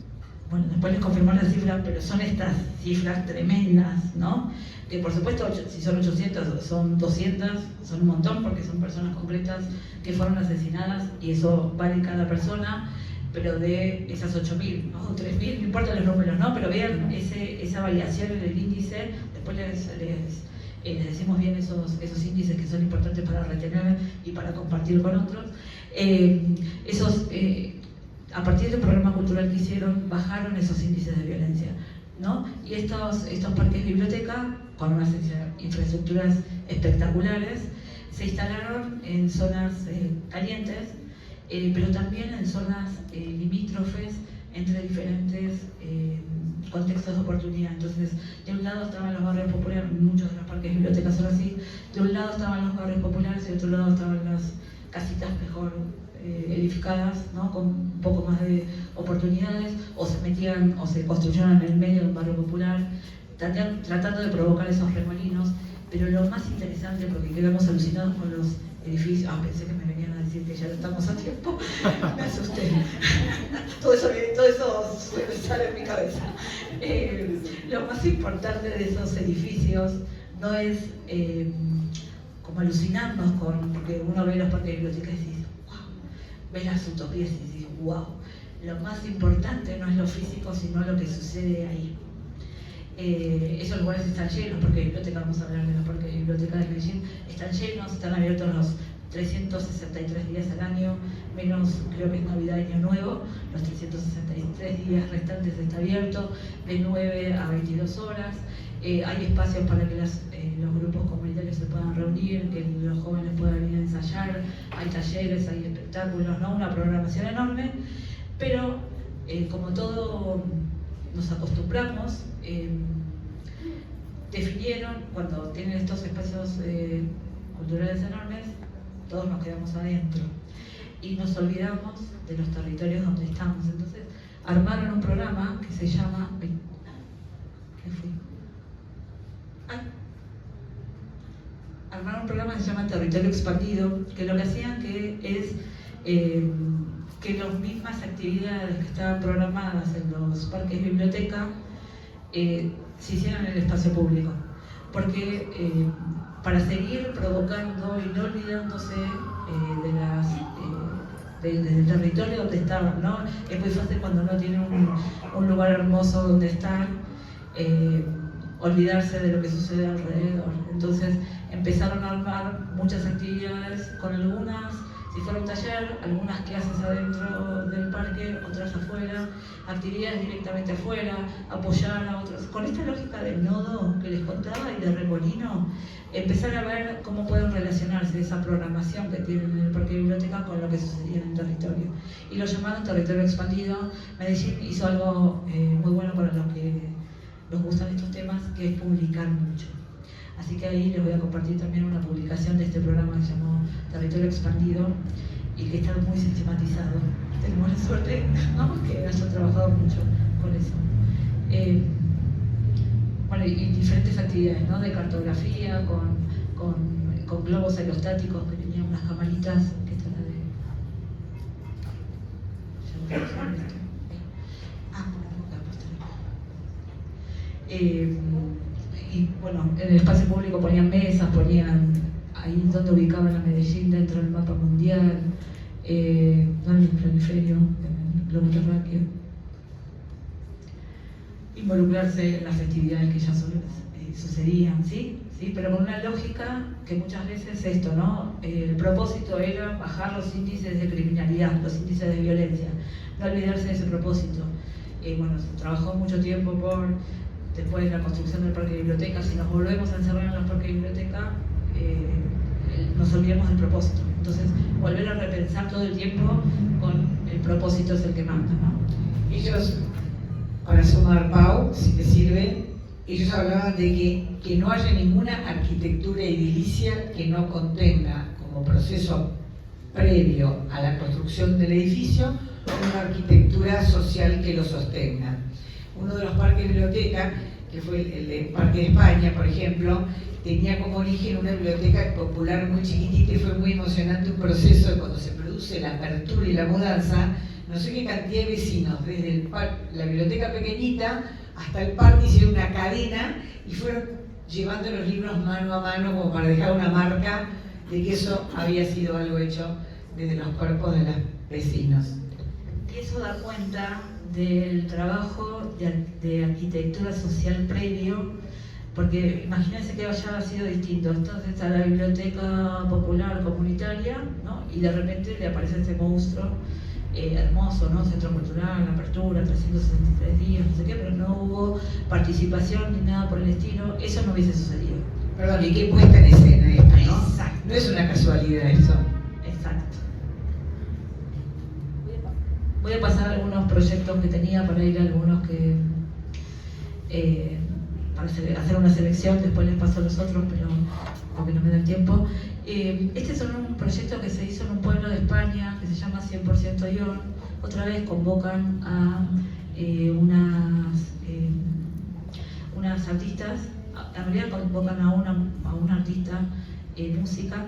Bueno, después les confirmó la cifra, pero son estas cifras tremendas, ¿no? Que por supuesto, si son 800, son 200, son un montón porque son personas concretas que fueron asesinadas y eso vale cada persona, pero de esas 8.000, ¿no? 3.000, no importa los números, ¿no? Pero vean esa variación en el índice, después les decimos bien esos índices que son importantes para retener y para compartir con otros. A partir del programa cultural que hicieron, bajaron esos índices de violencia, ¿no? Y estos parques biblioteca, con unas infraestructuras espectaculares, se instalaron en zonas calientes, pero también en zonas limítrofes entre diferentes contextos de oportunidad. Entonces, de un lado estaban los barrios populares, muchos de los parques y bibliotecas son así, de un lado estaban los barrios populares y de otro lado estaban las casitas mejor edificadas, ¿no? Con un poco más de oportunidades, o se metían o se construyeron en el medio de un barrio popular, tratando de provocar esos remolinos. Pero lo más interesante, porque quedamos alucinados con los edificios, pensé que me venían a decir que ya no estamos a tiempo, me asusté. todo eso sale en mi cabeza. Lo más importante de esos edificios no es como alucinarnos porque uno ve los parques de bibliotecas y dice, wow, ves las utopías y dices, wow. Lo más importante no es lo físico, sino lo que sucede ahí. Esos lugares están llenos, porque biblioteca, vamos a hablar de los parques de biblioteca de Medellín, están llenos, están abiertos los 363 días al año, menos creo que es Navidad y Año Nuevo, los 363 días restantes está abierto, de 9 a 22 horas. Hay espacios para que los grupos comunitarios se puedan reunir, que los jóvenes puedan ir a ensayar, hay talleres, hay espectáculos, ¿no? Una programación enorme, pero como todo nos acostumbramos, definieron, cuando tienen estos espacios culturales enormes, todos nos quedamos adentro y nos olvidamos de los territorios donde estamos. Entonces armaron un programa que se llama... Armaron un programa que se llama Territorio Expandido, que lo que hacían es que las mismas actividades que estaban programadas en los parques de biblioteca se hicieran en el espacio público, porque para seguir provocando y no olvidándose del territorio donde estaban, ¿no? Es muy fácil cuando uno tiene un lugar hermoso donde estar, olvidarse de lo que sucede alrededor. Entonces empezaron a armar muchas actividades, con algunas, si fuera un taller, algunas clases adentro del parque, otras afuera, actividades directamente afuera, apoyar a otros. Con esta lógica del nodo que les contaba y de remolino, empezar a ver cómo pueden relacionarse esa programación que tienen en el parque de biblioteca con lo que sucedía en el territorio. Y lo llamaron Territorio Expandido. Medellín hizo algo muy bueno para los que nos gustan estos temas, que es publicar mucho. Así que ahí les voy a compartir también una publicación de este programa que se llamó Territorio Expandido y que está muy sistematizado. Tenemos la suerte, ¿no?, que hayan trabajado mucho con eso. Bueno, y diferentes actividades, ¿no?, de cartografía, con globos aerostáticos, que tenían unas camaritas que están y bueno, en el espacio público ponían mesas, ponían ahí donde ubicaban a Medellín dentro del mapa mundial, no en el hemisferio, en el globo terráqueo. Involucrarse en las festividades que ya sucedían, ¿sí? Pero con una lógica que muchas veces esto, ¿no? El propósito era bajar los índices de criminalidad, los índices de violencia, no olvidarse de ese propósito. Bueno, se trabajó mucho tiempo después de la construcción del parque de biblioteca. Si nos volvemos a encerrar en los parques de biblioteca, nos olvidamos del propósito. Entonces, volver a repensar todo el tiempo con el propósito es el que manda, ¿no? Ellos, para sumar, Pau, si te sirve, ellos hablaban de que no haya ninguna arquitectura edilicia que no contenga como proceso previo a la construcción del edificio una arquitectura social que lo sostenga. Uno de los parques de biblioteca, que fue el Parque de España, por ejemplo, tenía como origen una biblioteca popular muy chiquitita y fue muy emocionante un proceso de cuando se produce la apertura y la mudanza, no sé qué cantidad de vecinos, desde la biblioteca pequeñita hasta el parque, hicieron una cadena y fueron llevando los libros mano a mano como para dejar una marca de que eso había sido algo hecho desde los cuerpos de los vecinos. Y eso da cuenta del trabajo de arquitectura social previo, porque imagínense que haya sido distinto. Entonces está la biblioteca popular comunitaria, ¿no? Y de repente le aparece ese monstruo hermoso, ¿no? Centro cultural, apertura, 363 días, no sé qué, pero no hubo participación ni nada por el estilo. Eso no hubiese sucedido. Perdón, ¿y qué puesta en escena esta, no? Exacto. No es una casualidad eso. Exacto. voy a pasar algunos proyectos que tenía para ir a algunos que para hacer una selección, después les paso a los otros, pero porque no me da el tiempo. Este es un proyecto que se hizo en un pueblo de España que se llama 100% Ion. Otra vez convocan a unas artistas, en realidad convocan a una artista música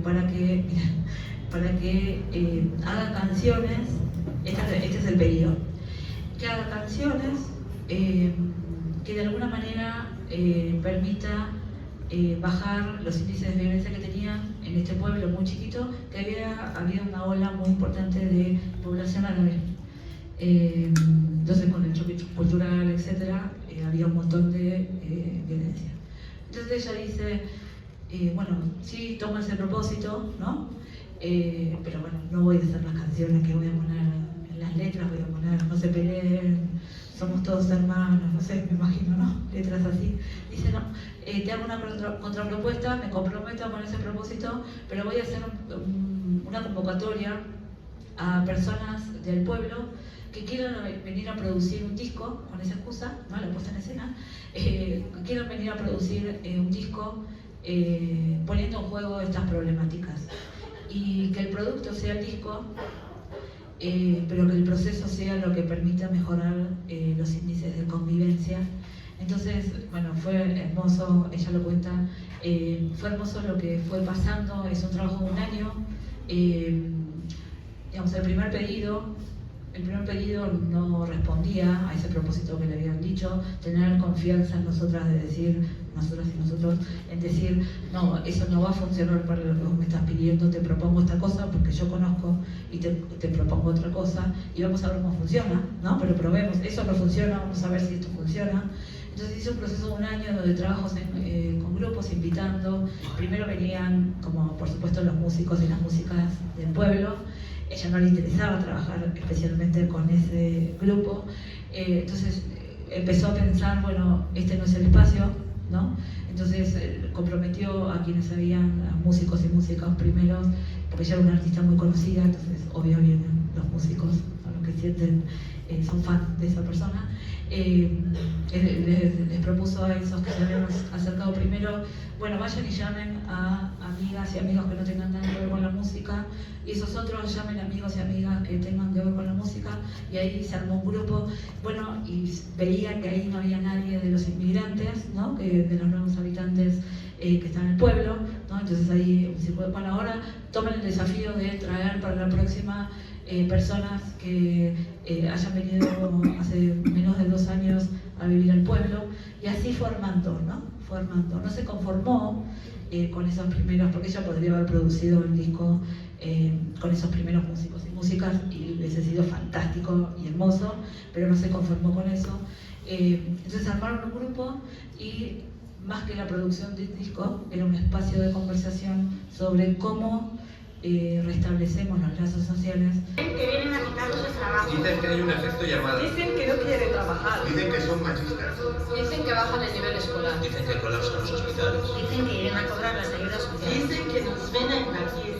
para que haga canciones. Este es el pedido, que haga canciones que de alguna manera permita bajar los índices de violencia que tenían en este pueblo muy chiquito, que había una ola muy importante de población árabe. Entonces, con el choque cultural, etcétera, había un montón de violencia. Entonces ella dice, bueno, sí, toma ese propósito, ¿no? Pero bueno, no voy a hacer las canciones que voy a poner en las letras, voy a poner no se peleen, somos todos hermanos, no sé, me imagino, ¿no? Letras así. Dice, no, te hago una contrapropuesta, me comprometo con ese propósito, pero voy a hacer una convocatoria a personas del pueblo que quieran venir a producir un disco, con esa excusa, ¿no? La puesta en escena, que quieran venir a producir un disco poniendo en juego estas problemáticas. Y que el producto sea el disco, pero que el proceso sea lo que permita mejorar los índices de convivencia. Entonces, bueno, fue hermoso, ella lo cuenta, fue hermoso lo que fue pasando, es un trabajo de un año. Digamos, el primer pedido no respondía a ese propósito que le habían dicho, tener confianza en nosotras de decir, nosotras y nosotros, en decir, no, eso no va a funcionar para lo que vos me estás pidiendo, te propongo esta cosa porque yo conozco y te propongo otra cosa y vamos a ver cómo funciona, ¿no? Pero probemos, eso no funciona, vamos a ver si esto funciona. Entonces hice un proceso de un año de trabajos con grupos, invitando. Primero venían, como por supuesto, los músicos y las músicas del pueblo. Ella no le interesaba trabajar especialmente con ese grupo. Entonces empezó a pensar, bueno, este no es el espacio, ¿no? Entonces comprometió a quienes habían, a músicos y músicas primeros, porque ella era una artista muy conocida, entonces obvio vienen los músicos, a los que sienten, son fans de esa persona. Les propuso a esos que se habían acercado primero, bueno, vayan y llamen a amigas y amigos que no tengan nada que ver con la música, y esos otros llamen a amigos y amigas que tengan que ver con la música, y ahí se armó un grupo, bueno, y veían que ahí no había nadie de los inmigrantes, ¿no? De los nuevos habitantes que están en el pueblo, ¿no? Entonces ahí, bueno, ahora tomen el desafío de traer para la próxima personas que hayan venido hace menos de 2 años a vivir al pueblo, y así formando, ¿no? No se conformó con esos primeros, porque ella podría haber producido el disco con esos primeros músicos y músicas y hubiese sido fantástico y hermoso, pero no se conformó con eso. Entonces armaron un grupo y más que la producción de un disco, era un espacio de conversación sobre cómo restablecemos los lazos sociales. Que vienen a quitarnos el trabajo. Dicen que hay un efecto llamada. Dicen que no quieren trabajar. Dicen que son machistas. Dicen que bajan el nivel escolar. Dicen que colapsan los hospitales. Dicen que vienen a cobrar las ayudas sociales. Dicen que nos ven a invertir.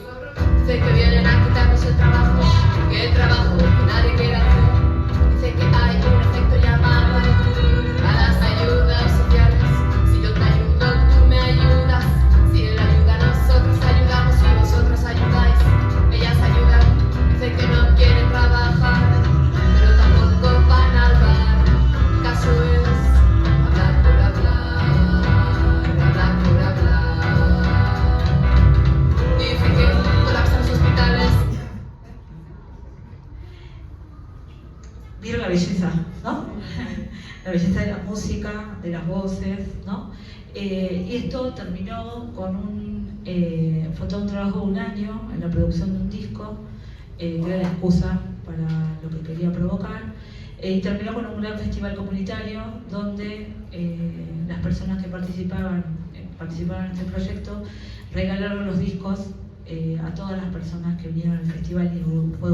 Dicen que vienen a quitarnos el trabajo. Que el trabajo que nadie quiere hacer. Dicen que hay un efecto llamado a las ayudas sociales. Si yo te ayudo, tú me ayudas. Si él ayuda, nosotros ayudamos. Si vosotros ayudáis, ellas ayudan. Dicen que no quieren trabajar, pero tampoco van al bar. El caso es hablar por hablar, hablar por hablar. Dicen que colapsan los hospitales. Vieron la belleza, ¿no? La belleza de la música, de las voces, ¿no? Y esto terminó con fue todo un trabajo de un año en la producción de un disco, que era la excusa para lo que quería provocar, y terminó con un gran festival comunitario donde las personas que participaban en este proyecto regalaron los discos a todas las personas que vinieron al festival, y fue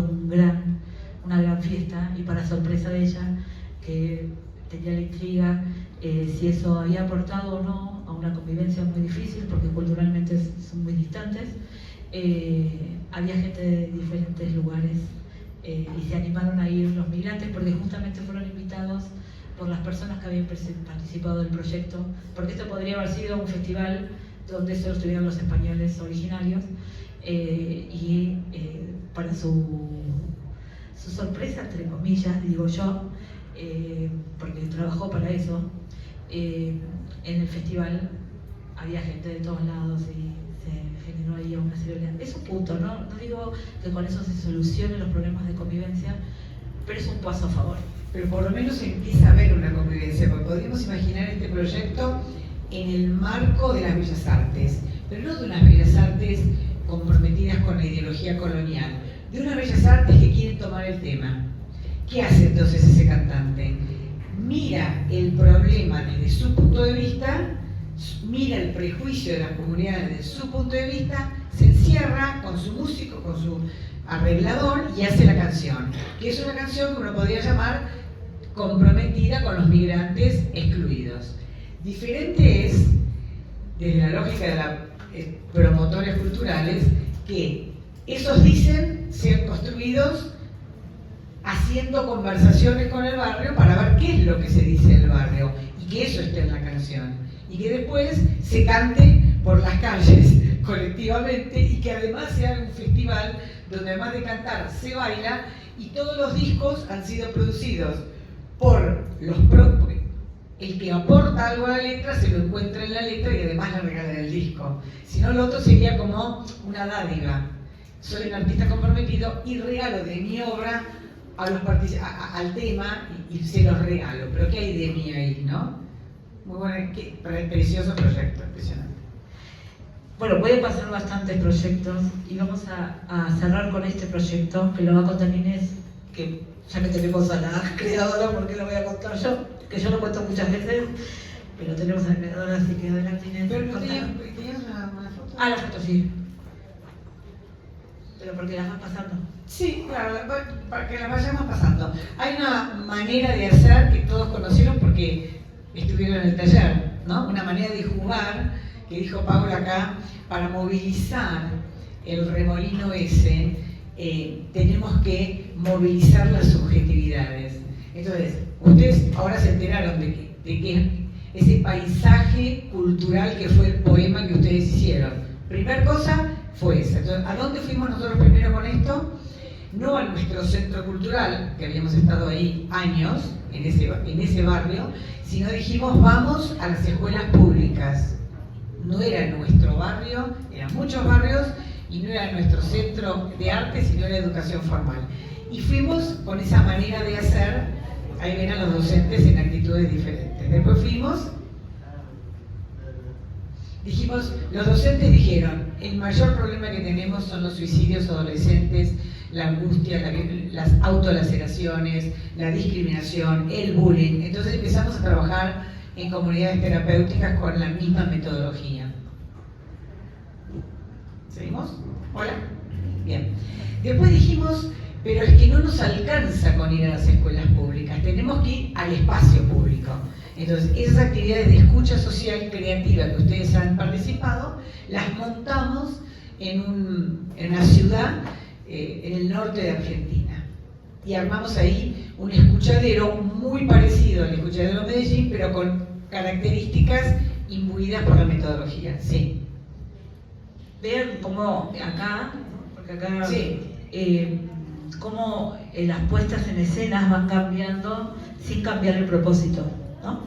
una gran fiesta, y para sorpresa de ella, que tenía la intriga si eso había aportado o no a una convivencia muy difícil, porque culturalmente son muy distantes. Había gente de diferentes lugares y se animaron a ir los migrantes porque justamente fueron invitados por las personas que habían participado del proyecto, porque esto podría haber sido un festival donde solo estuvieron los españoles originarios, y para su sorpresa, entre comillas, digo yo, porque trabajó para eso, en el festival había gente de todos lados y se generó ahí una serie de... Es un punto, ¿no? No digo que con eso se solucionen los problemas de convivencia, pero es un paso a favor. Pero por lo menos empieza a haber una convivencia, porque podríamos imaginar este proyecto en el marco de las bellas artes, pero no de unas bellas artes comprometidas con la ideología colonial, de unas bellas artes que quieren tomar el tema. ¿Qué hace entonces ese cantante? Mira el problema desde su punto de vista, mira el prejuicio de las comunidades desde su punto de vista, se encierra con su músico, con su arreglador y hace la canción, que es una canción que uno podría llamar comprometida con los migrantes excluidos. Diferente es, desde la lógica de los promotores culturales, que esos dicen ser construidos haciendo conversaciones con el barrio para ver qué es lo que se dice del barrio y que eso esté en la canción y que después se cante por las calles colectivamente y que además se haga un festival donde además de cantar se baila y todos los discos han sido producidos por los propios. El que aporta algo a la letra se lo encuentra en la letra y además le regalan el disco. Si no, lo otro sería como una dádiva. Soy un artista comprometido y regalo de mi obra al tema y se los regalo. Pero ¿qué hay de mí ahí, no? Muy bueno, precioso proyecto, impresionante. Bueno, pueden pasar bastantes proyectos y vamos a cerrar con este proyecto que lo va a contar Inés, que ya que tenemos a la creadora, ¿por qué lo voy a contar yo? Que yo lo cuento muchas veces, pero tenemos a la creadora, así que adelante Inés. Pero no tenías una foto. Ah, la foto sí. Pero porque las vas pasando. Sí, claro, para que las vayamos pasando. Hay una manera de hacer que todos conocieron porque estuvieron en el taller, ¿no? Una manera de jugar, que dijo Paula acá, para movilizar el remolino ese, tenemos que movilizar las subjetividades. Entonces, ustedes ahora se enteraron de que ese paisaje cultural que fue el poema que ustedes hicieron. Primer cosa fue esa. Entonces, ¿a dónde fuimos nosotros primero con esto? No a nuestro centro cultural, que habíamos estado ahí años, en ese barrio, sino dijimos, vamos a las escuelas públicas. No era nuestro barrio, eran muchos barrios, y no era nuestro centro de arte, sino era educación formal. Y fuimos con esa manera de hacer, ahí ven a los docentes en actitudes diferentes. Después fuimos, dijimos, los docentes dijeron, el mayor problema que tenemos son los suicidios adolescentes, la angustia, las autolaceraciones, la discriminación, el bullying. Entonces empezamos a trabajar en comunidades terapéuticas con la misma metodología. ¿Seguimos? ¿Hola? Bien. Después dijimos, pero es que no nos alcanza con ir a las escuelas públicas, tenemos que ir al espacio público. Entonces, esas actividades de escucha social creativa que ustedes han participado, las montamos en una ciudad en el norte de Argentina. Y armamos ahí un escuchadero muy parecido al escuchadero de Medellín, pero con características imbuidas por la metodología. Sí. Vean cómo acá, porque acá, sí. Cómo las puestas en escenas van cambiando sin cambiar el propósito, ¿no?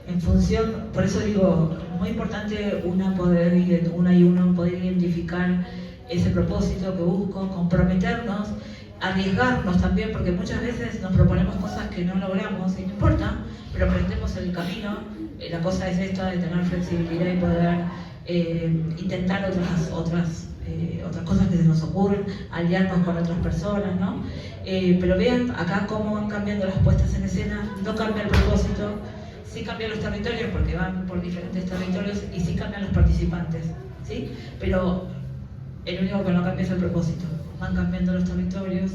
En función, por eso digo, muy importante una y uno poder identificar ese propósito que busco, comprometernos, arriesgarnos también, porque muchas veces nos proponemos cosas que no logramos y no importa, pero aprendemos el camino. La cosa es esta de tener flexibilidad y poder intentar otras cosas que se nos ocurren, aliarnos con otras personas, ¿no? Pero vean acá cómo van cambiando las puestas en escena, no cambia el propósito, sí cambian los territorios porque van por diferentes territorios y sí cambian los participantes, ¿sí? Pero el único que no cambia es el propósito. Van cambiando los territorios,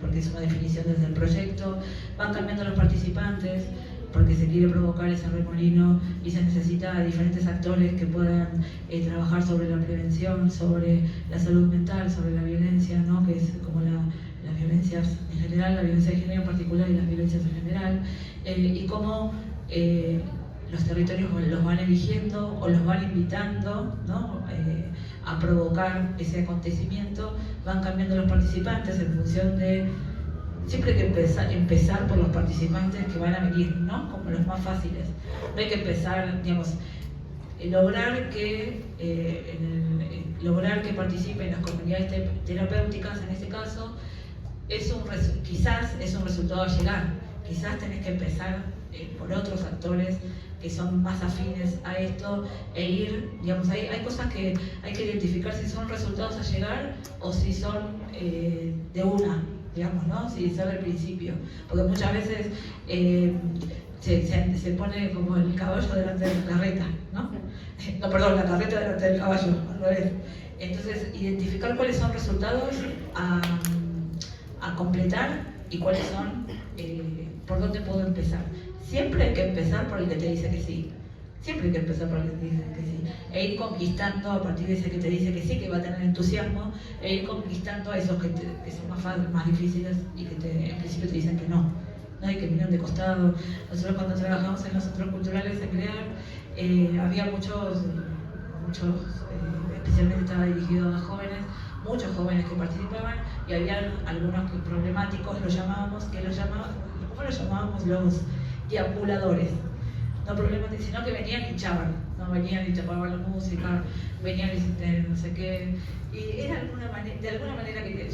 porque es una definición desde el proyecto, van cambiando los participantes, porque se quiere provocar ese remolino y se necesita diferentes actores que puedan trabajar sobre la prevención, sobre la salud mental, sobre la violencia, ¿no? Que es como la violencia violencias en general, la violencia de género en particular y las violencias en general, y cómo los territorios los van eligiendo o los van invitando, ¿no? A provocar ese acontecimiento, van cambiando los participantes en función de... Siempre hay que empezar por los participantes que van a venir, ¿no? Como los más fáciles. No hay que empezar, digamos, lograr que participen las comunidades terapéuticas, en este caso, quizás es un resultado a llegar. Quizás tenés que empezar por otros actores que son más afines a esto e ir, digamos, hay cosas que hay que identificar si son resultados a llegar o si son de una, digamos, ¿no? Si son del principio, porque muchas veces se pone como el caballo delante de la carreta, ¿no? No, perdón, la carreta delante del caballo, al revés. Entonces, identificar cuáles son resultados a completar y cuáles son, por dónde puedo empezar. Siempre hay que empezar por el que te dice que sí. Siempre hay que empezar por el que te dice que sí. E ir conquistando a partir de ese que te dice que sí, que va a tener entusiasmo, e ir conquistando a esos que son más difíciles y que en principio te dicen que no. ¿No? Y que miran de costado. Nosotros cuando trabajamos en los centros culturales de CREAR, había muchos, especialmente estaba dirigido a jóvenes, muchos jóvenes que participaban, y había algunos problemáticos, ¿cómo los llamábamos? Los deambuladores. No problemáticos, sino que venían y hinchaban, no venían y tapaban la música, venían y no sé qué. Y era de alguna manera que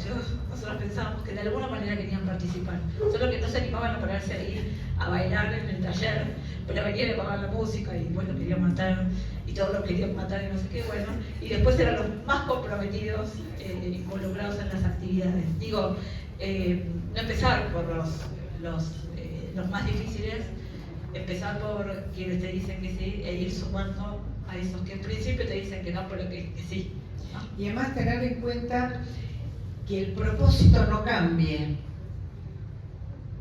nosotros pensábamos que de alguna manera querían participar, solo que no se animaban a pararse a ir a bailar en el taller, pero venían y apagaban la música y bueno, querían matar, y todos los querían matar y no sé qué, bueno, y después eran los más comprometidos, involucrados en las actividades. Digo, no empezar por los más difíciles, empezar por quienes te dicen que sí e ir sumando a esos que en principio te dicen que no, pero que sí. Y además tener en cuenta que el propósito no cambie,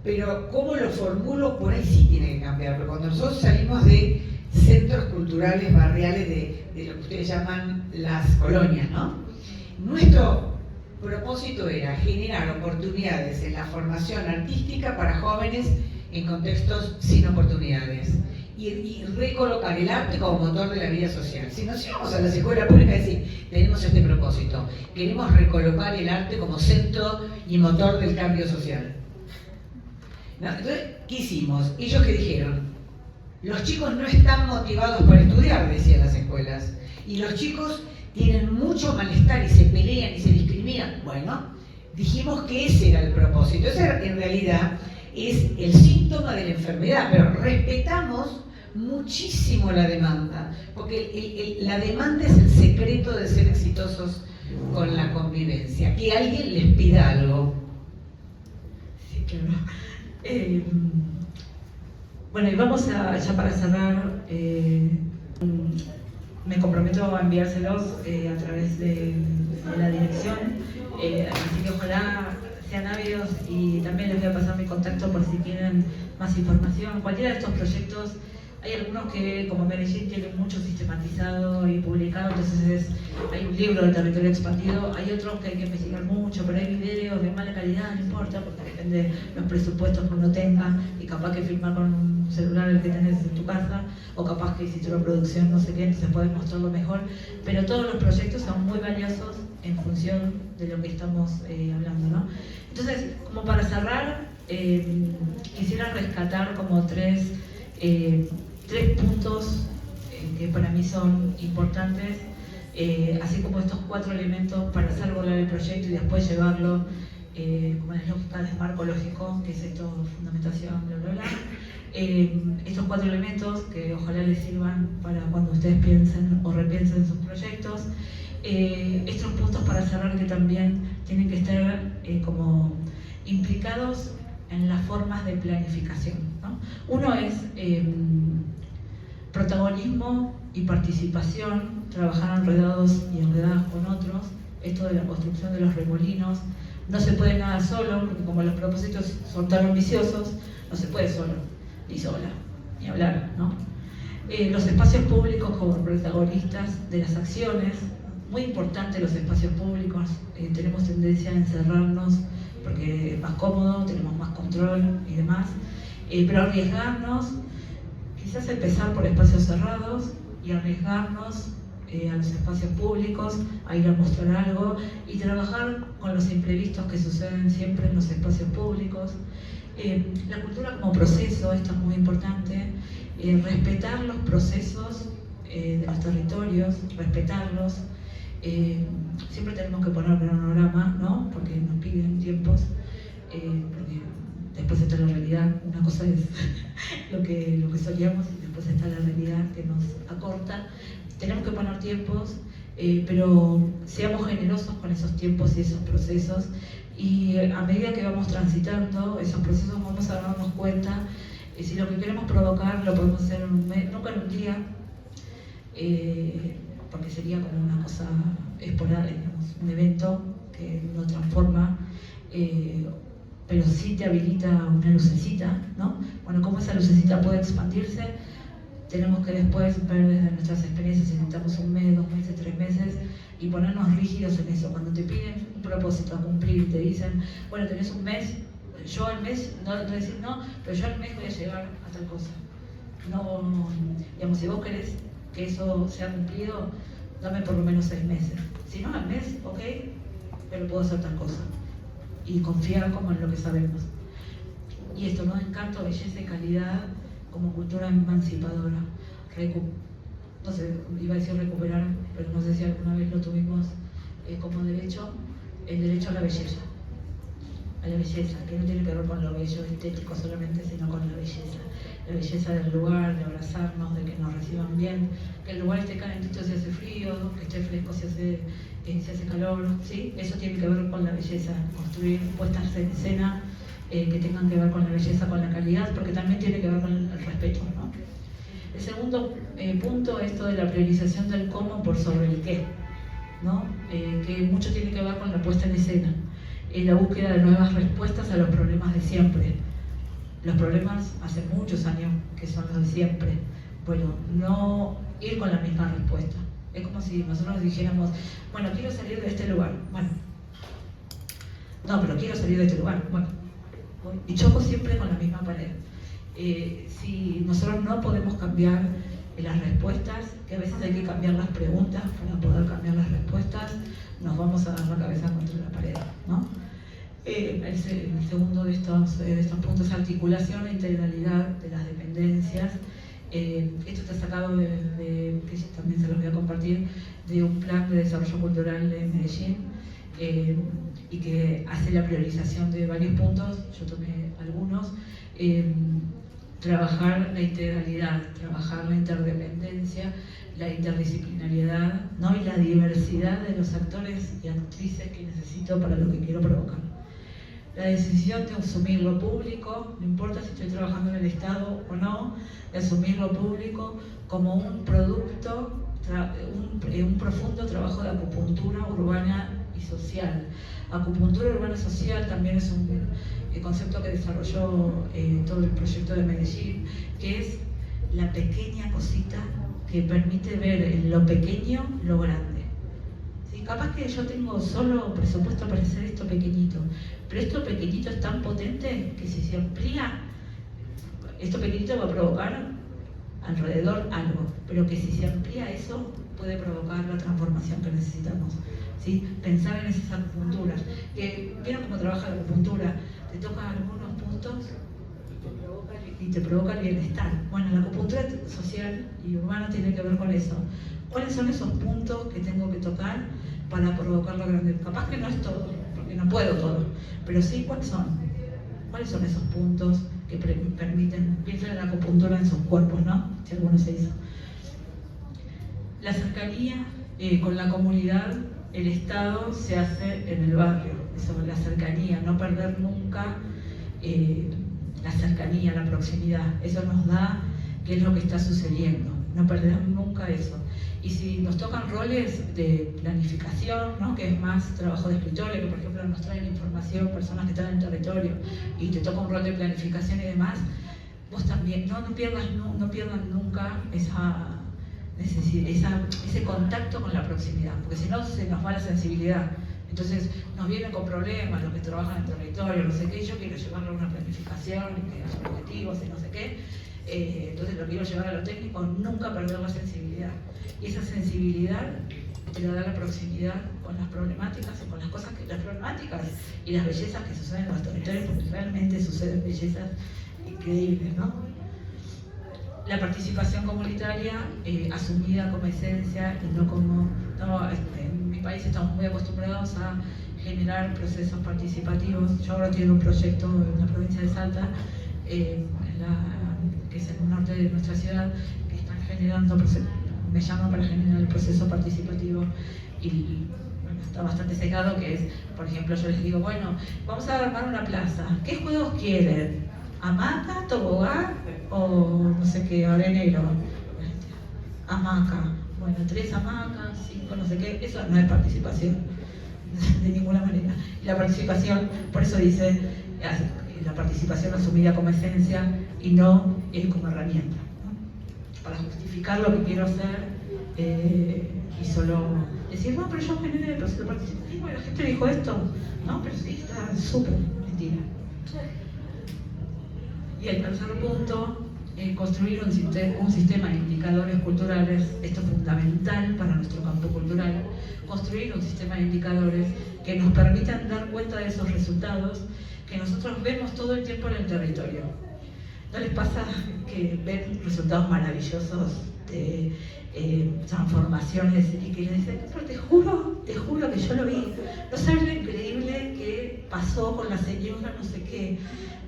pero cómo lo formulo por ahí sí tiene que cambiar, porque cuando nosotros salimos de centros culturales barriales de lo que ustedes llaman las colonias, ¿no? Nuestro propósito era generar oportunidades en la formación artística para jóvenes en contextos sin oportunidades y recolocar el arte como motor de la vida social. Si nos íbamos a las escuelas públicas y decir, tenemos este propósito, queremos recolocar el arte como centro y motor del cambio social. ¿No? Entonces, ¿qué hicimos? Ellos que dijeron, los chicos no están motivados para estudiar, decían las escuelas, y los chicos tienen mucho malestar y se pelean y se discriminan. Bueno, dijimos que ese era el propósito. Ese en realidad es el síntoma de la enfermedad, pero respetamos muchísimo la demanda, porque la demanda es el secreto de ser exitosos con la convivencia, que alguien les pida algo. Sí, claro. Bueno, y vamos ya para cerrar, me comprometo a enviárselos a través de la dirección, así que ojalá sean ávidos, y también les voy a pasar mi contacto por si quieren más información. Cualquiera de estos proyectos, hay algunos que, como Medellín, tienen mucho sistematizado y publicado, entonces hay un libro de territorio expandido. Hay otros que hay que investigar mucho, pero hay videos de mala calidad, no importa, porque depende de los presupuestos que uno tenga, y capaz que filmar con un celular el que tenés en tu casa, o capaz que hiciste una producción no sé qué, entonces puedes mostrarlo mejor. Pero todos los proyectos son muy valiosos en función de lo que estamos hablando, ¿no? Entonces, como para cerrar, quisiera rescatar como tres puntos que para mí son importantes, así como estos 4 elementos para hacer volar el proyecto y después llevarlo como las lógicas de marco lógico, que es esto, fundamentación, bla, bla, bla. Estos 4 elementos que ojalá les sirvan para cuando ustedes piensen o repiensen sus proyectos. Estos puntos para cerrar que también tienen que estar como implicados en las formas de planificación, ¿no? Uno es protagonismo y participación, trabajar enredados y enredadas con otros, esto de la construcción de los remolinos. No se puede nada solo, porque como los propósitos son tan ambiciosos, no se puede solo, ni sola, ni hablar, ¿no? Los espacios públicos como protagonistas de las acciones, muy importante los espacios públicos, tenemos tendencia a encerrarnos porque es más cómodo, tenemos más control y demás, pero arriesgarnos, quizás empezar por espacios cerrados y arriesgarnos a los espacios públicos, a ir a mostrar algo y trabajar con los imprevistos que suceden siempre en los espacios públicos. La cultura como proceso, esto es muy importante, respetar los procesos de los territorios, respetarlos. Siempre tenemos que poner cronograma, ¿no? Porque nos piden tiempos, porque después está la realidad. Una cosa es lo que soñamos y después está la realidad que nos acorta. Tenemos que poner tiempos, pero seamos generosos con esos tiempos y esos procesos, y a medida que vamos transitando esos procesos vamos a darnos cuenta si lo que queremos provocar lo podemos hacer en un mes, nunca en un día, porque sería como una cosa esporádica, un evento que lo transforma, pero sí te habilita una lucecita, ¿no? Bueno, cómo esa lucecita puede expandirse, tenemos que después ver desde nuestras experiencias si necesitamos un mes, 2 meses, 3 meses, y ponernos rígidos en eso. Cuando te piden un propósito a cumplir, te dicen, bueno, tenés un mes, yo al mes, no decir no, pero yo al mes voy a llegar a tal cosa. No, digamos, si vos querés que eso sea cumplido, dame por lo menos 6 meses. Si no, al mes, ok, pero puedo hacer tal cosa. Y confiar como en lo que sabemos. Y esto, ¿no? Encanto, belleza y calidad como cultura emancipadora. No sé, iba a decir recuperar, pero no sé si alguna vez lo tuvimos como derecho, el derecho a la belleza. A la belleza, que no tiene que ver con lo bello estético solamente, sino con la belleza. La belleza del lugar, de abrazarnos, de que nos reciban bien, que el lugar esté calentito si hace frío, que esté fresco si hace calor, ¿sí? Eso tiene que ver con la belleza, construir puestas en escena que tengan que ver con la belleza, con la calidad, porque también tiene que ver con el respeto, ¿no? El segundo punto es esto de la priorización del cómo por sobre el qué, ¿no? Que mucho tiene que ver con la puesta en escena, la búsqueda de nuevas respuestas a los problemas de siempre. Los problemas hace muchos años que son los de siempre. Bueno, no ir con la misma respuesta. Es como si nosotros dijéramos, bueno, quiero salir de este lugar. Bueno, no, pero quiero salir de este lugar. Bueno, y choco siempre con la misma pared. Si nosotros no podemos cambiar las respuestas, que a veces hay que cambiar las preguntas para poder cambiar las respuestas, nos vamos a dar la cabeza contra la pared, ¿no? El segundo de estos puntos es articulación e integralidad de las dependencias. Esto está sacado que también se los voy a compartir, de un plan de desarrollo cultural de Medellín, y que hace la priorización de varios puntos. Yo tomé algunos. Trabajar la integralidad, trabajar la interdependencia, la interdisciplinariedad, ¿no? Y la diversidad de los actores y actrices que necesito para lo que quiero provocar. La decisión de asumir lo público, no importa si estoy trabajando en el Estado o no, de asumir lo público como un producto, un profundo trabajo de acupuntura urbana y social. Acupuntura urbana y social también es un concepto que desarrolló todo el proyecto de Medellín, que es la pequeña cosita que permite ver en lo pequeño lo grande. ¿Sí? Capaz que yo tengo solo presupuesto para hacer esto pequeñito, pero esto pequeñito es tan potente que si se amplía, esto pequeñito va a provocar alrededor algo, pero que si se amplía eso puede provocar la transformación que necesitamos. ¿Sí? Pensar en esas acupunturas, que vieron cómo trabaja la acupuntura, te toca algunos puntos y te provoca el bienestar. Bueno, la acupuntura social y urbana tiene que ver con eso. ¿Cuáles son esos puntos que tengo que tocar para provocar la grandeza? Capaz que no es todo, porque no puedo todo, pero sí, ¿cuáles son? ¿Cuáles son esos puntos que permiten, piensen en la acupuntura en sus cuerpos, ¿no? Si alguno se hizo. La cercanía con la comunidad, el Estado se hace en el barrio, eso, la cercanía, no perder nunca la cercanía, la proximidad, eso nos da qué es lo que está sucediendo, no perder nunca eso. Y si nos tocan roles de planificación, ¿no? Que es más trabajo de escritorio, que por ejemplo nos traen información personas que están en el territorio y te toca un rol de planificación y demás, vos también, no pierdan nunca ese contacto con la proximidad, porque si no se nos va la sensibilidad. Entonces nos vienen con problemas los que trabajan en territorio, no sé qué, yo quiero llevarlo a una planificación, y que haya objetivos y no sé qué. Entonces lo quiero llevar a lo técnico, nunca perder la sensibilidad. Y esa sensibilidad te la da la proximidad con las problemáticas y con las cosas las problemáticas y las bellezas que suceden en los territorios, porque realmente suceden bellezas increíbles, ¿no? La participación comunitaria asumida como esencia y no como... No, en mi país estamos muy acostumbrados a generar procesos participativos. Yo ahora tengo un proyecto en la provincia de Salta, que es en el norte de nuestra ciudad, que están generando, me llaman para generar el proceso participativo y bueno, está bastante secado, que es, por ejemplo, yo les digo, bueno, vamos a armar una plaza, ¿qué juegos quieren? ¿Hamaca, tobogán o no sé qué, arenero? Hamaca, bueno, 3 hamacas, 5, no sé qué, eso no es participación, de ninguna manera. Y la participación, por eso dice, la participación asumida como esencia y no como herramienta, ¿no? Para justificar lo que quiero hacer y solo decir, no, pero yo generé el proceso participativo y la gente dijo esto, no, pero sí, está súper mentira. Y el tercer punto, construir un sistema de indicadores culturales, esto es fundamental para nuestro campo cultural, construir un sistema de indicadores que nos permitan dar cuenta de esos resultados que nosotros vemos todo el tiempo en el territorio. ¿No les pasa que ven resultados maravillosos de transformaciones y que les dicen, pero te juro que yo lo vi? ¿No sabes lo increíble que pasó con la señora no sé qué?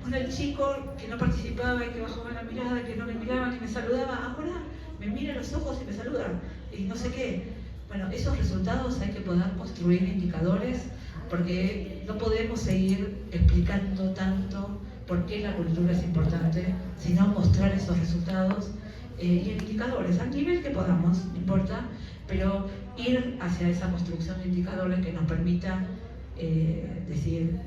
Con el chico que no participaba y que bajaba la mirada, que no me miraba ni me saludaba, ahora me mira a los ojos y me saluda y no sé qué. Bueno, esos resultados hay que poder construir indicadores, porque no podemos seguir explicando tanto por qué la cultura es importante, sino mostrar esos resultados y indicadores al nivel que podamos, no importa, pero ir hacia esa construcción de indicadores que nos permita decir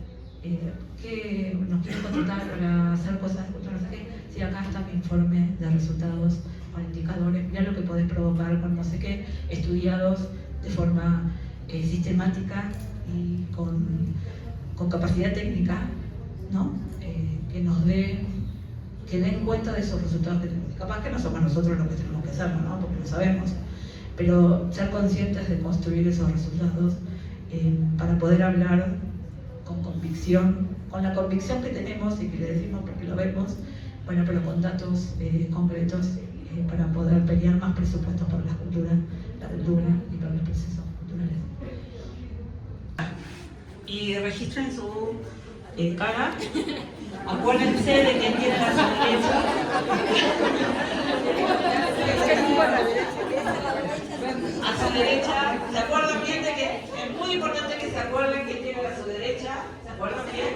que nos quieren contratar para hacer cosas de cultura, no sé qué, si acá está mi informe de resultados con indicadores, mirá lo que podés provocar con no sé qué, estudiados de forma sistemática y con capacidad técnica, ¿no? Que den cuenta de esos resultados que tenemos. Capaz que no somos nosotros los que tenemos que hacerlo, ¿no? Porque lo sabemos, pero ser conscientes de construir esos resultados para poder hablar con convicción, con la convicción que tenemos y que le decimos porque lo vemos, bueno, pero con datos concretos para poder pelear más presupuestos para la cultura y para los procesos culturales. Y registren su cara. Acuérdense de quién tiene la derecha. A su derecha. ¿Se acuerdan bien de que es muy importante que se acuerden quién tiene a su derecha? ¿Se acuerdan bien?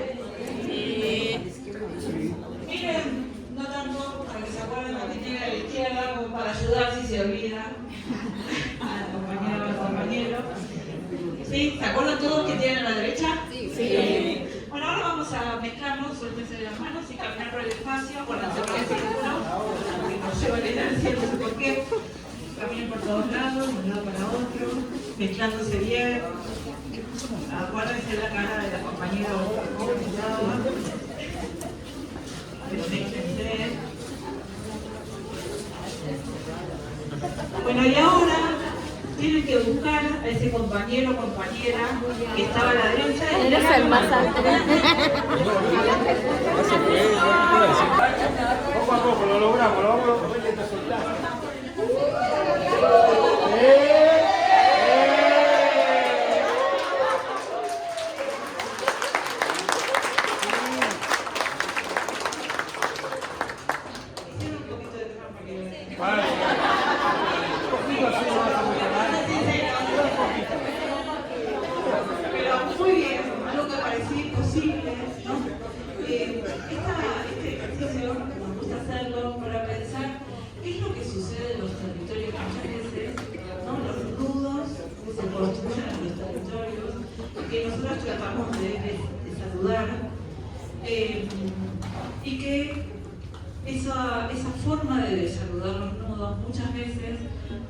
Miren, no tanto para que se acuerden de quién tiene a la izquierda, como para ayudar si se olvida a la compañera o al compañero. ¿Sí? ¿Se acuerdan todos quién tienen a la derecha? Sí. Bueno, ahora vamos a mezclarnos, suéltense de las manos y caminar por el espacio. Acuérdense por el círculo, que nos lleva la inercia, no sé por qué. Caminen por todos lados, de un lado para otro, mezclándose bien. Acuérdense la cara de la compañera o pero mézclense. Bueno, y ahora tienen que buscar a ese compañero o compañera que estaba a la derecha. Eres el más alto. Poco a poco, lo logramos, lo vamos a soltar. Muy bien, algo que parecía imposible, ¿no? Este ejercicio nos gusta hacerlo para pensar qué es lo que sucede en los territorios muchas veces, ¿no? Los nudos que se construyen en los territorios, que nosotros tratamos de saludar, y que esa forma de saludar los nudos muchas veces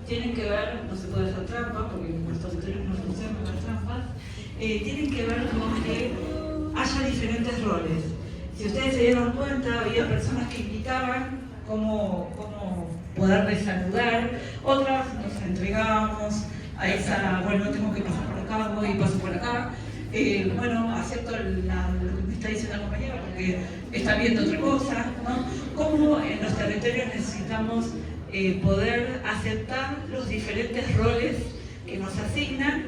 tienen que ver, no se puede hacer trampa, porque en los territorios no funcionan las trampas, tienen que ver con que haya diferentes roles. Si ustedes se dieron cuenta, había personas que indicaban cómo poderles saludar, otras nos entregábamos a esa, bueno, tengo que pasar por acá, voy y paso por acá. Bueno, acepto lo que me está diciendo la compañera porque está viendo otra cosa, ¿no? Cómo en los territorios necesitamos poder aceptar los diferentes roles que nos asignan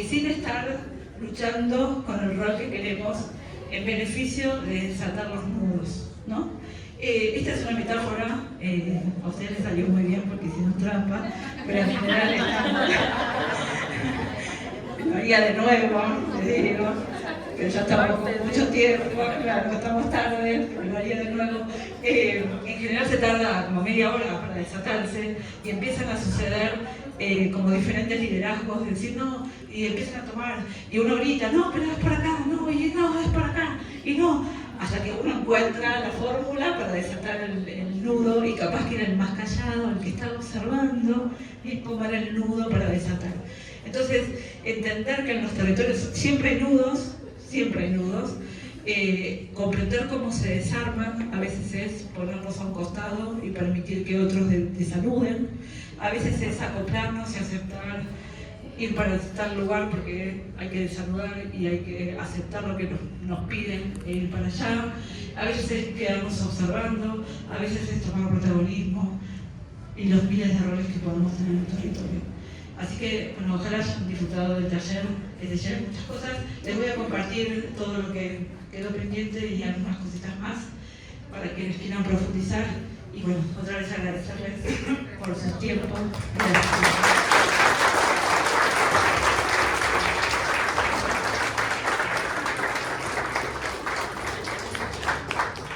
sin estar luchando con el rol que queremos en beneficio de desatar los nudos, ¿no? Esta es una metáfora, a ustedes les salió muy bien porque hicieron trampa, pero en general estamos... Lo haría de nuevo, les digo, pero ya estamos con mucho tiempo, claro, estamos tarde, pero lo haría de nuevo. En general se tarda como media hora para desatarse y empiezan a suceder como diferentes liderazgos, de decir no, y empiezan a tomar, y uno grita, no, pero es por acá, no, y no, es por acá, y no, hasta que uno encuentra la fórmula para desatar el nudo y capaz que era el más callado, el que estaba observando, y tomar el nudo para desatar. Entonces, entender que en los territorios siempre hay nudos, comprender cómo se desarman, a veces es ponernos a un costado y permitir que otros desanuden, a veces es acoplarnos y aceptar, ir para tal lugar porque hay que desanudar y hay que aceptar lo que nos piden e ir para allá, a veces es quedarnos observando, a veces es tomar protagonismo y los miles de roles que podemos tener en el territorio. Así que, bueno, ojalá hayan disfrutado del taller, les dejé muchas cosas. Les voy a compartir todo lo que quedó pendiente y algunas cositas más para que les quieran profundizar. Y bueno, otra vez agradecerles por su tiempo. Gracias.